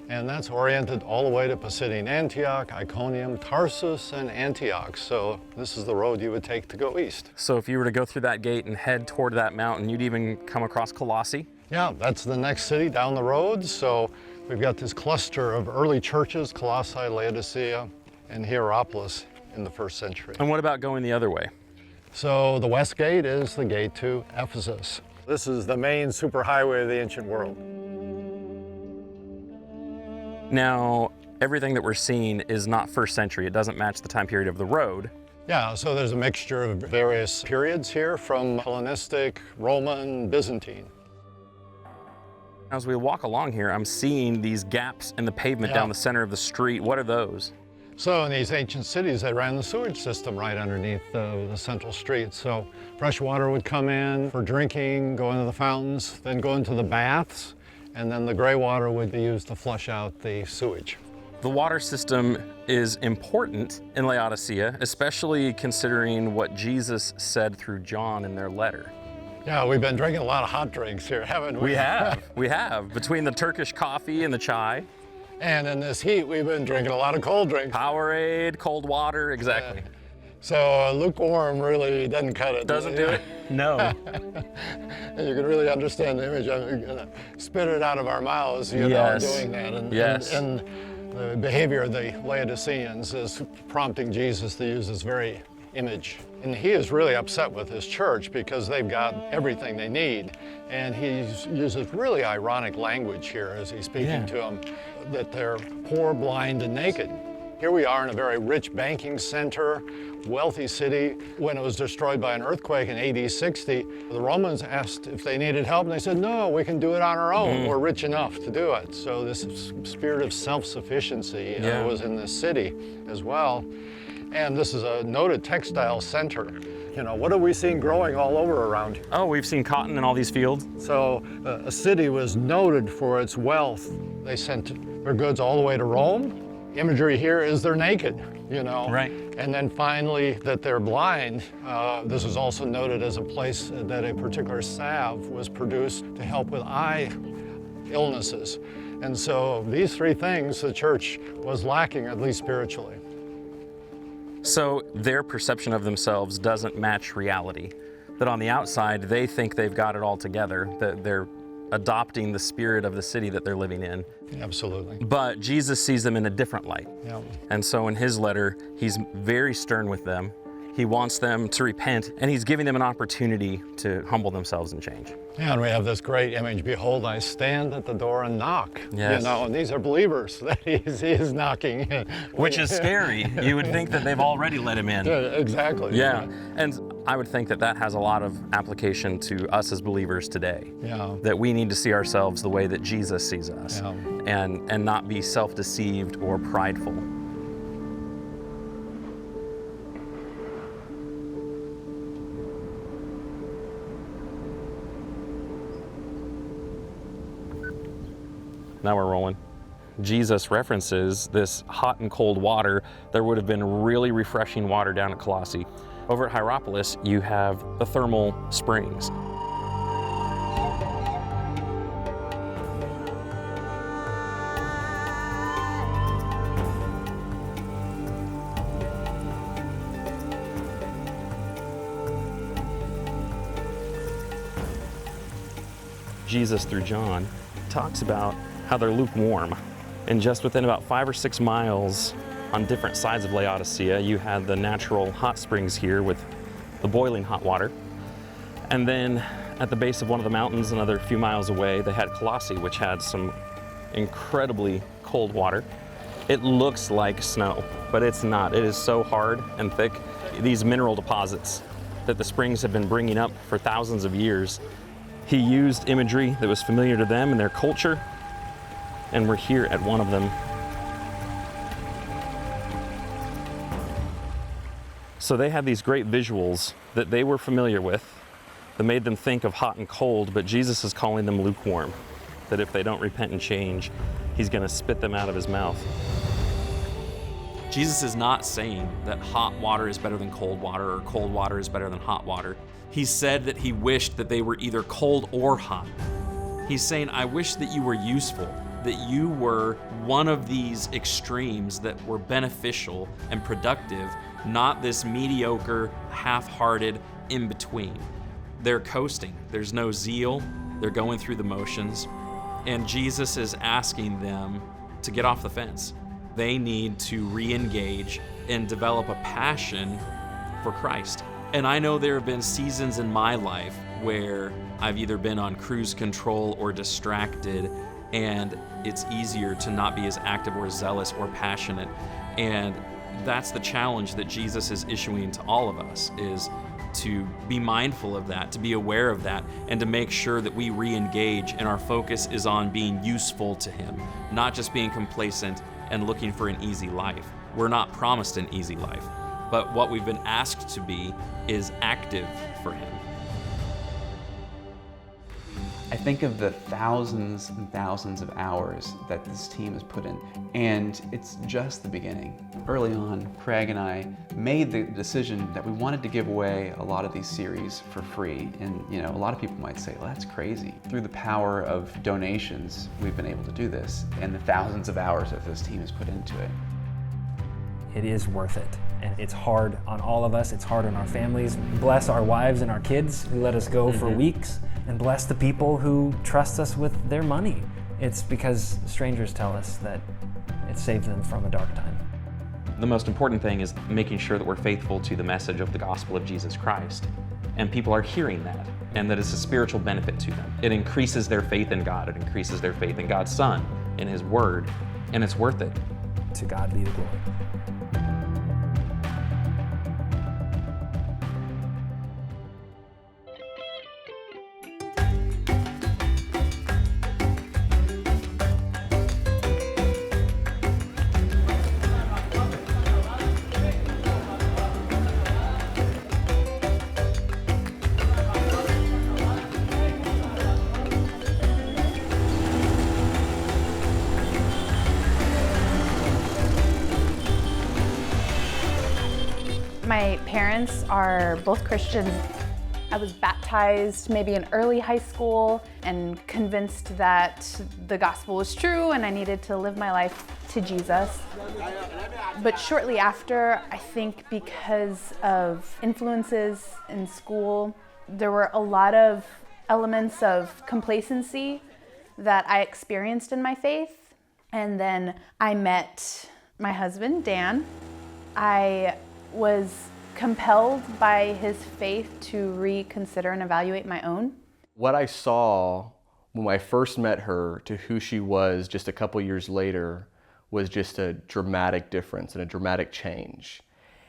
and that's oriented all the way to Pisidian Antioch, Iconium, Tarsus, and Antioch. So this is the road you would take to go east. So if you were to go through that gate and head toward that mountain, you'd even come across Colossae? Yeah, that's the next city down the road. So we've got this cluster of early churches, Colossae, Laodicea, and Hierapolis in the 1st century. And what about going the other way? So the west gate is the gate to Ephesus. This is the main superhighway of the ancient world. Now, everything that we're seeing is not 1st century. It doesn't match the time period of the road. Yeah, so there's a mixture of various periods here, from Hellenistic, Roman, Byzantine. As we walk along here, I'm seeing these gaps in the pavement down the center of the street. What are those? So in these ancient cities, they ran the sewage system right underneath the central street. So fresh water would come in for drinking, go into the fountains, then go into the baths, and then the gray water would be used to flush out the sewage. The water system is important in Laodicea, especially considering what Jesus said through John in their letter. Yeah, we've been drinking a lot of hot drinks here, haven't we? We have. Between the Turkish coffee and the chai. And in this heat, we've been drinking a lot of cold drinks. Powerade, cold water, exactly. So lukewarm really doesn't cut it. Doesn't do it? No. And you can really understand the image. I'm gonna spit it out of our mouths, doing that. And the behavior of the Laodiceans is prompting Jesus to use this very image. And he is really upset with his church because they've got everything they need. And he uses really ironic language here as he's speaking to them, that they're poor, blind, and naked. Here we are in a very rich banking center, wealthy city. When it was destroyed by an earthquake in AD 60, the Romans asked if they needed help, and they said, no, we can do it on our own. We're rich enough to do it. So this spirit of self-sufficiency was in this city as well. And this is a noted textile center. You know, what have we seen growing all over around here? Oh, we've seen cotton in all these fields. So a city was noted for its wealth. They sent their goods all the way to Rome. Imagery here is they're naked, Right. And then finally that they're blind. This is also noted as a place that a particular salve was produced to help with eye illnesses. And so these three things the church was lacking, at least spiritually. So their perception of themselves doesn't match reality. That on the outside, they think they've got it all together, that they're adopting the spirit of the city that they're living in. Absolutely. But Jesus sees them in a different light. Yeah. And so in his letter, he's very stern with them. He wants them to repent, and he's giving them an opportunity to humble themselves and change. Yeah, and we have this great image, behold, I stand at the door and knock. Yes. And these are believers that he is knocking. Which is scary. You would think that they've already let him in. Yeah, exactly. Yeah, and I would think that that has a lot of application to us as believers today. Yeah. That we need to see ourselves the way that Jesus sees us, and not be self-deceived or prideful. Now we're rolling. Jesus references this hot and cold water. There would have been really refreshing water down at Colossae. Over at Hierapolis, you have the thermal springs. Jesus, through John, talks about how they're lukewarm. And just within about 5 or 6 miles on different sides of Laodicea, you had the natural hot springs here with the boiling hot water. And then at the base of one of the mountains, another few miles away, they had Colossae, which had some incredibly cold water. It looks like snow, but it's not. It is so hard and thick. These mineral deposits that the springs have been bringing up for thousands of years. He used imagery that was familiar to them and their culture, and we're here at one of them. So they had these great visuals that they were familiar with that made them think of hot and cold, but Jesus is calling them lukewarm, that if they don't repent and change, he's going to spit them out of his mouth. Jesus is not saying that hot water is better than cold water or cold water is better than hot water. He said that he wished that they were either cold or hot. He's saying, I wish that you were useful, that you were one of these extremes that were beneficial and productive, not this mediocre, half-hearted in-between. They're coasting. There's no zeal. They're going through the motions. And Jesus is asking them to get off the fence. They need to re-engage and develop a passion for Christ. And I know there have been seasons in my life where I've either been on cruise control or distracted, and it's easier to not be as active or zealous or passionate. And that's the challenge that Jesus is issuing to all of us, is to be mindful of that, to be aware of that, and to make sure that we re-engage and our focus is on being useful to him, not just being complacent and looking for an easy life. We're not promised an easy life, but what we've been asked to be is active for him. I think of the thousands and thousands of hours that this team has put in, and it's just the beginning. Early on, Craig and I made the decision that we wanted to give away a lot of these series for free, and a lot of people might say, well, that's crazy. Through the power of donations, we've been able to do this, and the thousands of hours that this team has put into it. It is worth it. And it's hard on all of us, it's hard on our families. Bless our wives and our kids who let us go for weeks, and bless the people who trust us with their money. It's because strangers tell us that it saves them from a dark time. The most important thing is making sure that we're faithful to the message of the gospel of Jesus Christ. And people are hearing that, and that it's a spiritual benefit to them. It increases their faith in God, it increases their faith in God's Son, in His Word, and it's worth it. To God be the glory. My parents are both Christians. I was baptized maybe in early high school and convinced that the gospel was true and I needed to live my life to Jesus. But shortly after, I think because of influences in school, there were a lot of elements of complacency that I experienced in my faith. And then I met my husband, Dan. I was compelled by his faith to reconsider and evaluate my own. What I saw when I first met her to who she was just a couple years later was just a dramatic difference and a dramatic change.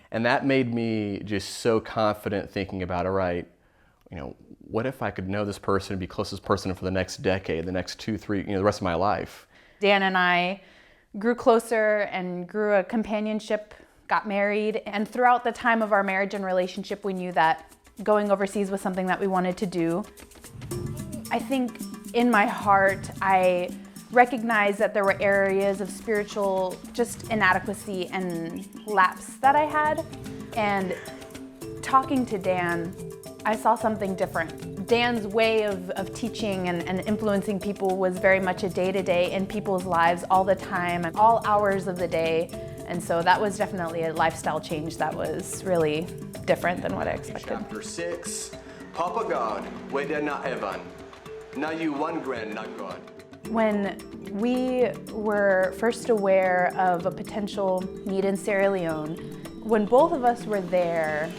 And that made me just so confident thinking about, all right, what if I could know this person and be close to this person for the next decade, the next 2, 3, the rest of my life? Dan and I grew closer and grew a companionship, got married, and throughout the time of our marriage and relationship, we knew that going overseas was something that we wanted to do. I think in my heart, I recognized that there were areas of spiritual just inadequacy and lapse that I had. And talking to Dan, I saw something different. Dan's way of teaching and influencing people was very much a day-to-day in people's lives all the time, all hours of the day. And so that was definitely a lifestyle change that was really different than what I expected. Chapter 6, Papa God, where they're not heaven. Now you one grand, not God. When we were first aware of a potential meet in Sierra Leone, when both of us were there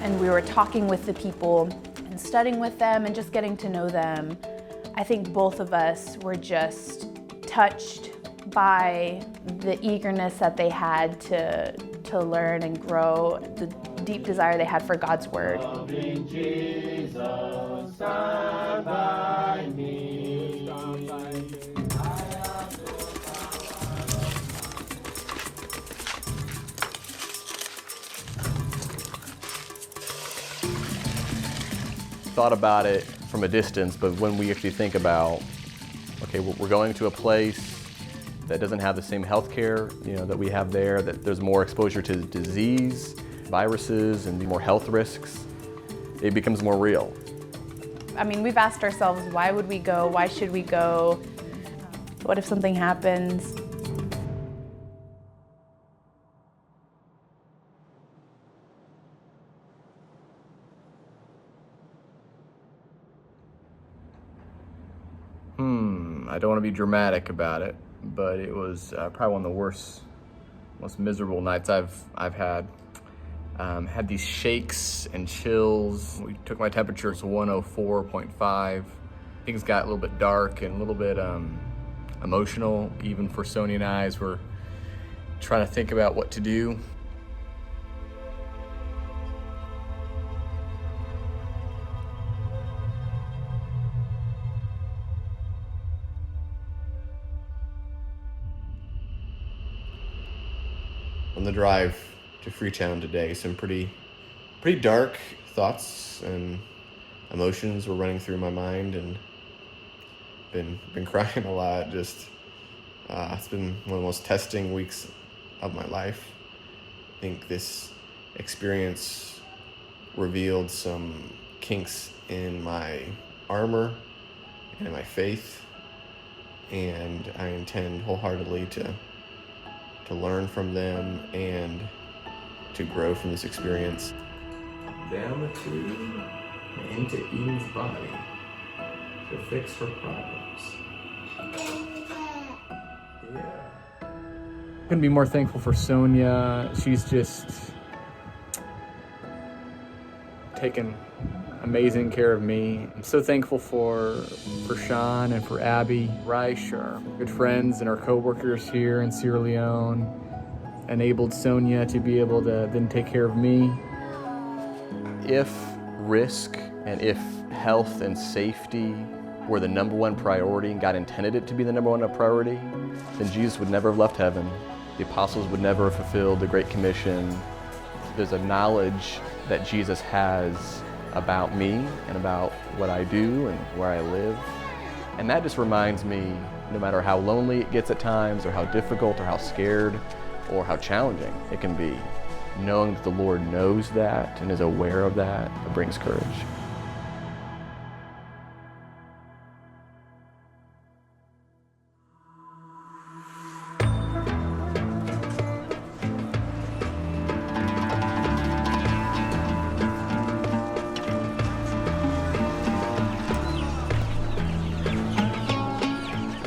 and we were talking with the people and studying with them and just getting to know them, I think both of us were just touched by the eagerness that they had to learn and grow, the deep desire they had for God's Word. Loving Jesus, stand by me. Stand by me. Thought about it from a distance, but when we actually think about, okay, we're going to a place that doesn't have the same health care that we have there, that there's more exposure to disease, viruses, and more health risks, it becomes more real. I mean, we've asked ourselves, why would we go? Why should we go? What if something happens? I don't want to be dramatic about it, but it was probably one of the worst, most miserable nights I've had. Had these shakes and chills. We took my temperature to 104.5. Things got a little bit dark and a little bit emotional, even for Sonia and I, as we're trying to think about what to do. On the drive to Freetown today, some pretty dark thoughts and emotions were running through my mind, and been crying a lot. Just it's been one of the most testing weeks of my life. I think this experience revealed some kinks in my armor and in my faith, and I intend wholeheartedly to learn from them and to grow from this experience. Down the tube and into Eden's body to fix her problems. Yeah. Couldn't be more thankful for Sonia. She's just taken amazing care of me. I'm so thankful for Sean and for Abby Reich, our good friends and our co-workers here in Sierra Leone, enabled Sonia to be able to then take care of me. If risk and if health and safety were the number one priority and God intended it to be the number one priority, then Jesus would never have left heaven. The apostles would never have fulfilled the Great Commission. There's a knowledge that Jesus has about me and about what I do and where I live. And that just reminds me, no matter how lonely it gets at times, or how difficult, or how scared, or how challenging it can be, knowing that the Lord knows that and is aware of that, it brings courage.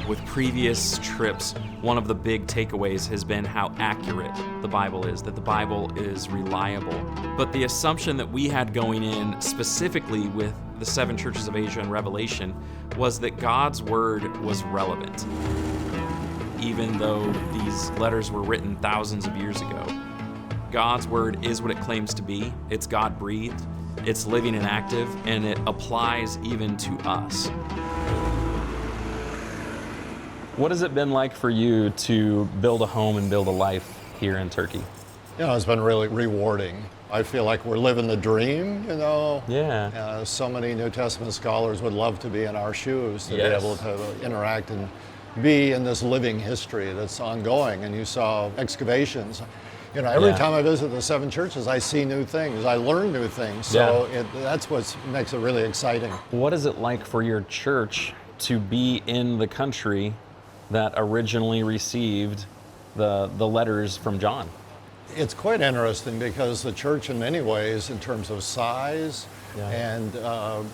With previous trips, one of the big takeaways has been how accurate the Bible is, that the Bible is reliable. But the assumption that we had going in, specifically with the 7 churches of Asia and Revelation, was that God's word was relevant. Even though these letters were written thousands of years ago, God's word is what it claims to be. It's God-breathed, it's living and active, and it applies even to us. What has it been like for you to build a home and build a life here in Turkey? You know, it's been really rewarding. I feel like we're living the dream, you know. Yeah. So many New Testament scholars would love to be in our shoes, to Yes. be able to interact and be in this living history that's ongoing. And you saw excavations. You know, every Yeah. time I visit the 7 churches, I see new things. I learn new things. So that's what makes it really exciting. What is it like for your church to be in the country that originally received the letters from John? It's quite interesting because the church in many ways, in terms of size and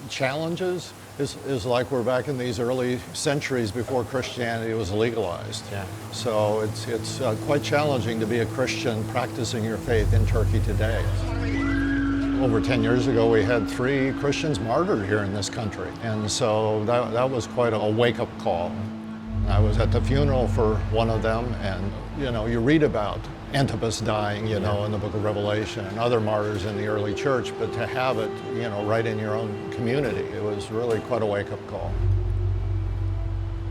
challenges, is like we're back in these early centuries before Christianity was legalized. So it's quite challenging to be a Christian practicing your faith in Turkey today. Over 10 years ago, we had 3 Christians martyred here in this country. And so that was quite a wake-up call. I was at the funeral for one of them, and you know, you read about Antipas dying, you know, in the book of Revelation, and other martyrs in the early church, but to have it, you know, right in your own community, it was really quite a wake-up call.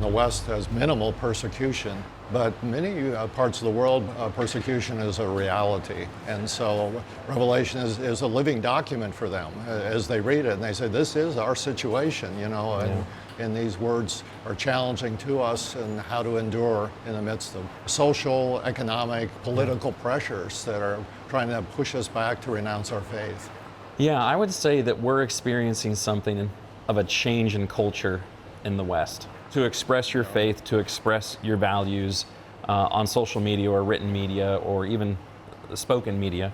The West has minimal persecution, but many parts of the world, persecution is a reality. And so Revelation is a living document for them as they read it, and they say, this is our situation, you know, and these words are challenging to us and how to endure in the midst of social, economic, political pressures that are trying to push us back to renounce our faith. Yeah, I would say that we're experiencing something of a change in culture in the West. To express your faith, to express your values on social media or written media or even spoken media,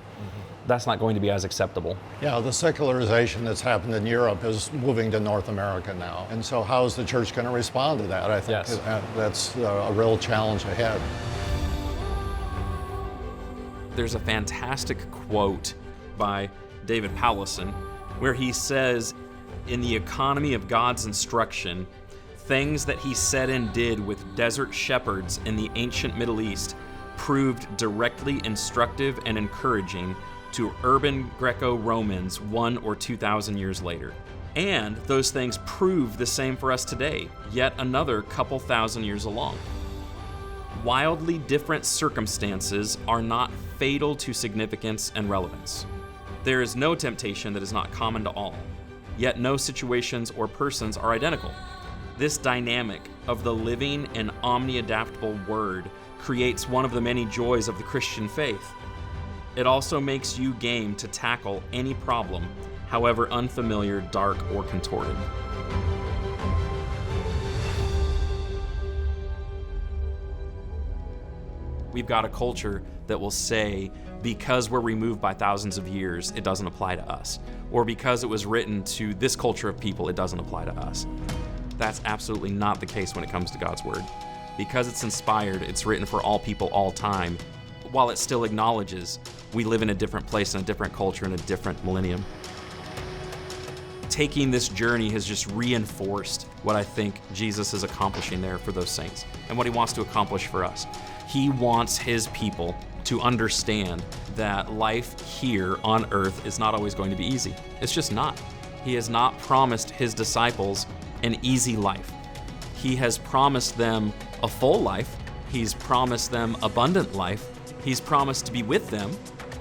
that's not going to be as acceptable. Yeah, the secularization that's happened in Europe is moving to North America now. And so how is the church going to respond to that? I think that's a real challenge ahead. There's a fantastic quote by David Powlison where he says, in the economy of God's instruction, things that he said and did with desert shepherds in the ancient Middle East proved directly instructive and encouraging to urban Greco-Romans 1,000 or 2,000 years later. And those things prove the same for us today, yet another couple thousand years along. Wildly different circumstances are not fatal to significance and relevance. There is no temptation that is not common to all, yet no situations or persons are identical. This dynamic of the living and omni-adaptable Word creates one of the many joys of the Christian faith. It also makes you game to tackle any problem, however unfamiliar, dark, or contorted. We've got a culture that will say, because we're removed by thousands of years, it doesn't apply to us. Or because it was written to this culture of people, it doesn't apply to us. That's absolutely not the case when it comes to God's Word. Because it's inspired, it's written for all people, all time, while it still acknowledges we live in a different place, in a different culture, in a different millennium. Taking this journey has just reinforced what I think Jesus is accomplishing there for those saints, and what he wants to accomplish for us. He wants his people to understand that life here on earth is not always going to be easy. It's just not. He has not promised his disciples an easy life. He has promised them a full life. He's promised them abundant life. He's promised to be with them,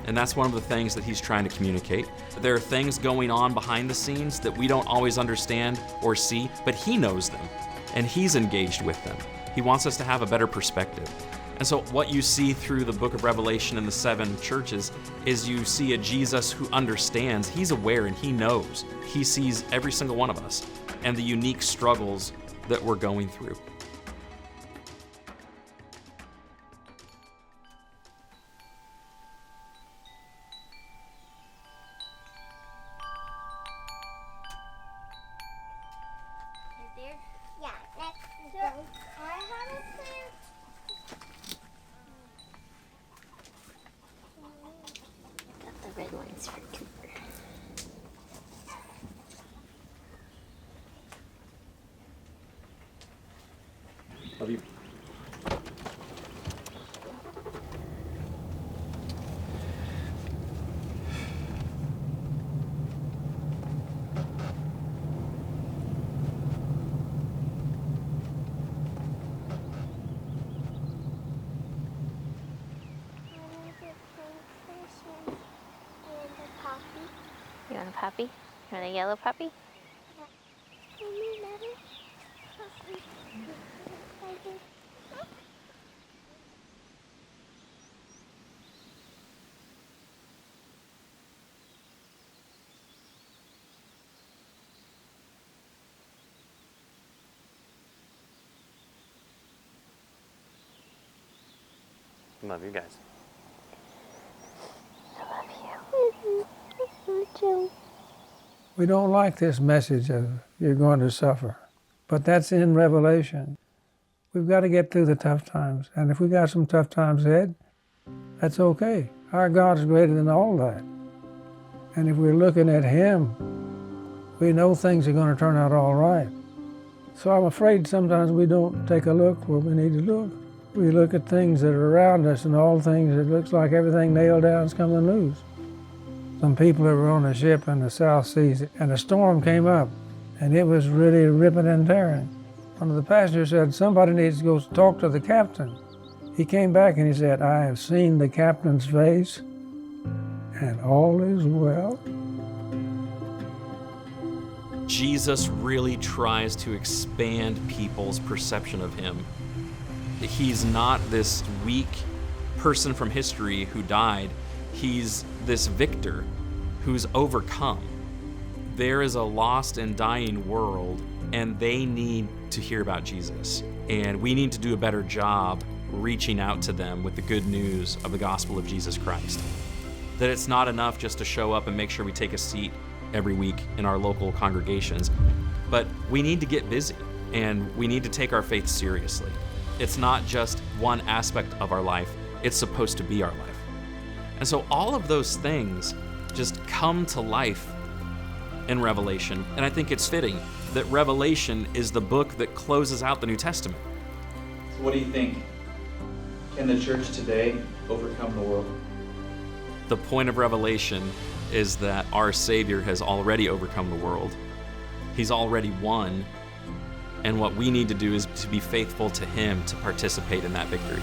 and that's one of the things that he's trying to communicate. There are things going on behind the scenes that we don't always understand or see, but he knows them, and he's engaged with them. He wants us to have a better perspective. And so what you see through the book of Revelation and the 7 churches is you see a Jesus who understands, he's aware, and he knows. He sees every single one of us and the unique struggles that we're going through. Love you. You want a puppy? You want a yellow puppy? Love you guys. We don't like this message of you're going to suffer, but that's in Revelation. We've got to get through the tough times, and if we got some tough times ahead, that's okay. Our God is greater than all that. And if we're looking at him, we know things are going to turn out all right. So I'm afraid sometimes we don't take a look where we need to look. We look at things that are around us, and all things, it looks like everything nailed down is coming loose. Some people that were on a ship in the South Seas, and a storm came up, and it was really ripping and tearing. One of the passengers said, somebody needs to go talk to the captain. He came back and he said, I have seen the captain's face, and all is well. Jesus really tries to expand people's perception of him. He's not this weak person from history who died. He's this victor who's overcome. There is a lost and dying world, and they need to hear about Jesus. And we need to do a better job reaching out to them with the good news of the gospel of Jesus Christ. That it's not enough just to show up and make sure we take a seat every week in our local congregations, but we need to get busy, and we need to take our faith seriously. It's not just one aspect of our life, it's supposed to be our life. And so all of those things just come to life in Revelation, and I think it's fitting that Revelation is the book that closes out the New Testament. So what do you think? Can the church today overcome the world? The point of Revelation is that our Savior has already overcome the world. He's already won, and what we need to do is to be faithful to him to participate in that victory.